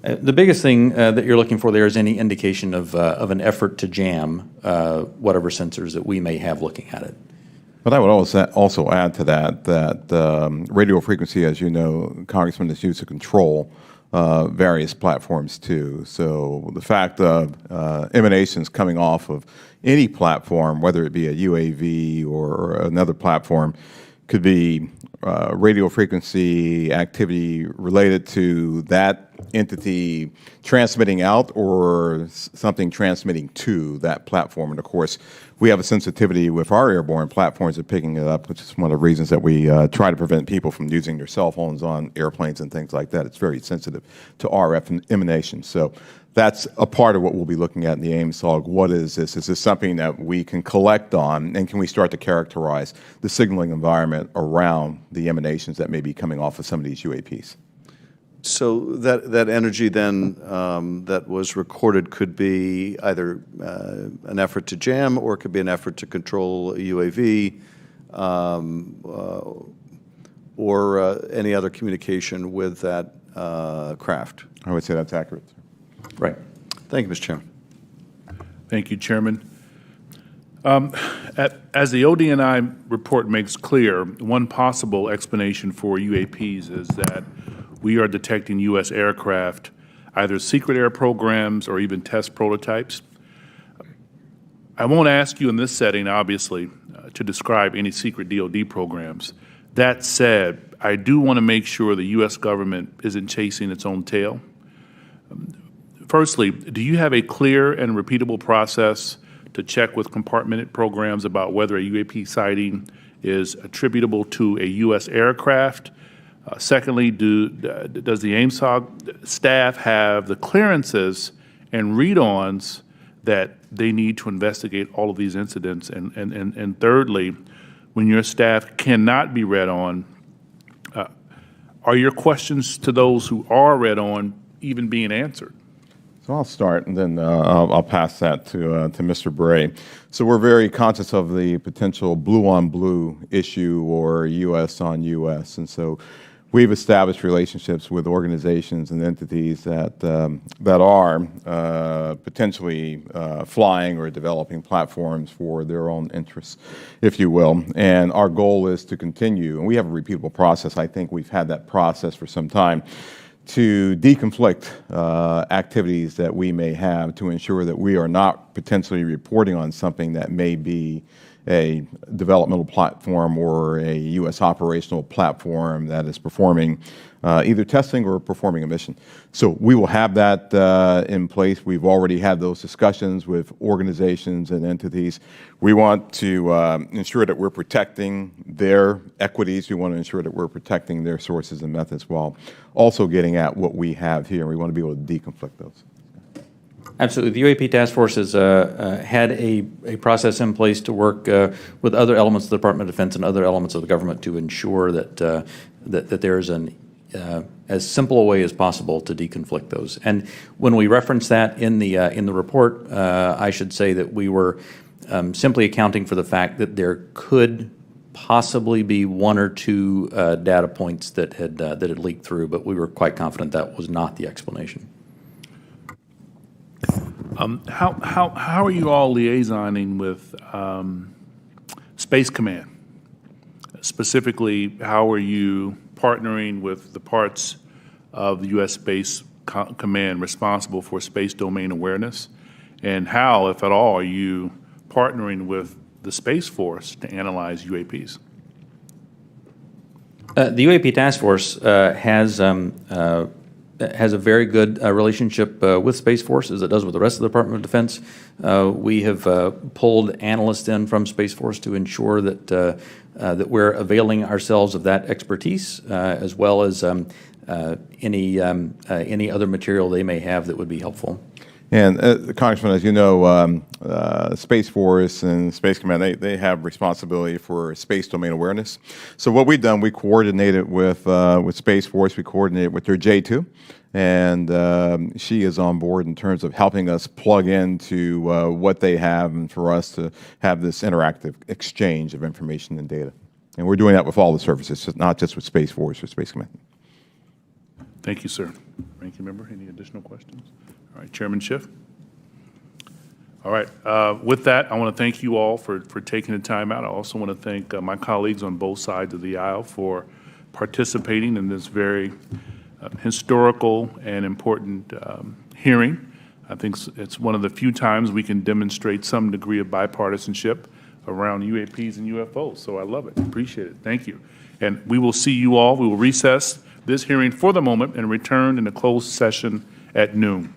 The biggest thing that you're looking for there is any indication of an effort to jam whatever sensors that we may have looking at it. But I would also add to that radio frequency, as you know, Congressman, is used to control various platforms too. So the fact of emanations coming off of any platform, whether it be a UAV or another platform, could be radio frequency activity related to that entity transmitting out or something transmitting to that platform. And of course, we have a sensitivity with our airborne platforms of picking it up, which is one of the reasons that we try to prevent people from using their cell phones on airplanes and things like that. It's very sensitive to RF emanations. So that's a part of what we'll be looking at in the AIMSOG. What is this? Is this something that we can collect on, and can we start to characterize the signaling environment around the emanations that may be coming off of some of these UAPs? So that energy then that was recorded could be either an effort to jam, or it could be an effort to control a UAV, or any other communication with that craft. I would say that's accurate. Right. Thank you, Mr. Chairman. Thank you, Chairman. As the ODNI report makes clear, one possible explanation for UAPs is that we are detecting U.S. aircraft, either secret air programs or even test prototypes. I won't ask you in this setting, obviously, to describe any secret DoD programs. That said, I do want to make sure the U.S. government isn't chasing its own tail. Firstly, do you have a clear and repeatable process to check with compartmented programs about whether a UAP sighting is attributable to a U.S. aircraft? Secondly, does the AIMSOG staff have the clearances and read-ons that they need to investigate all of these incidents? And thirdly, when your staff cannot be read on, are your questions to those who are read on even being answered? So I'll start, and then I'll pass that to Mr. Bray. So we're very conscious of the potential blue-on-blue issue or U.S. on U.S., and so we've established relationships with organizations and entities that are potentially flying or developing platforms for their own interests, if you will. And our goal is to continue, and we have a repeatable process. I think we've had that process for some time, to deconflict activities that we may have to ensure that we are not potentially reporting on something that may be a developmental platform or a U.S. operational platform that is performing either testing or performing a mission. So we will have that in place. We've already had those discussions with organizations and entities. We want to ensure that we're protecting their equities. We want to ensure that we're protecting their sources and methods while also getting at what we have here. We want to be able to deconflict those. Absolutely. The UAP task force has had a process in place to work with other elements of the Department of Defense and other elements of the government to ensure that that there is an as simple a way as possible to deconflict those. And when we reference that in the report, I should say that we were simply accounting for the fact that there could possibly be one or two data points that had leaked through, but we were quite confident that was not the explanation. How are you all liaisoning with Space Command? Specifically, how are you partnering with the parts of the U.S. Space Command responsible for space domain awareness? And how, if at all, are you partnering with the Space Force to analyze UAPs? The UAP task force has a very good relationship with Space Force, as it does with the rest of the Department of Defense. We have pulled analysts in from Space Force to ensure that that we're availing ourselves of that expertise, as well as any other material they may have that would be helpful. And Congressman, as you know, Space Force and Space Command, they have responsibility for space domain awareness. So what we've done, we coordinated with Space Force, we coordinated with their J2, and she is on board in terms of helping us plug into what they have and for us to have this interactive exchange of information and data. And we're doing that with all the services, not just with Space Force or Space Command. Thank you, sir. Ranking member, any additional questions? All right, Chairman Schiff. All right, with that, I want to thank you all for taking the time out. I also want to thank my colleagues on both sides of the aisle for participating in this very historical and important hearing. I think it's one of the few times we can demonstrate some degree of bipartisanship around UAPs and UFOs, so I love it. Appreciate it. Thank you. And we will see you all. We will recess this hearing for the moment and return in a closed session at noon.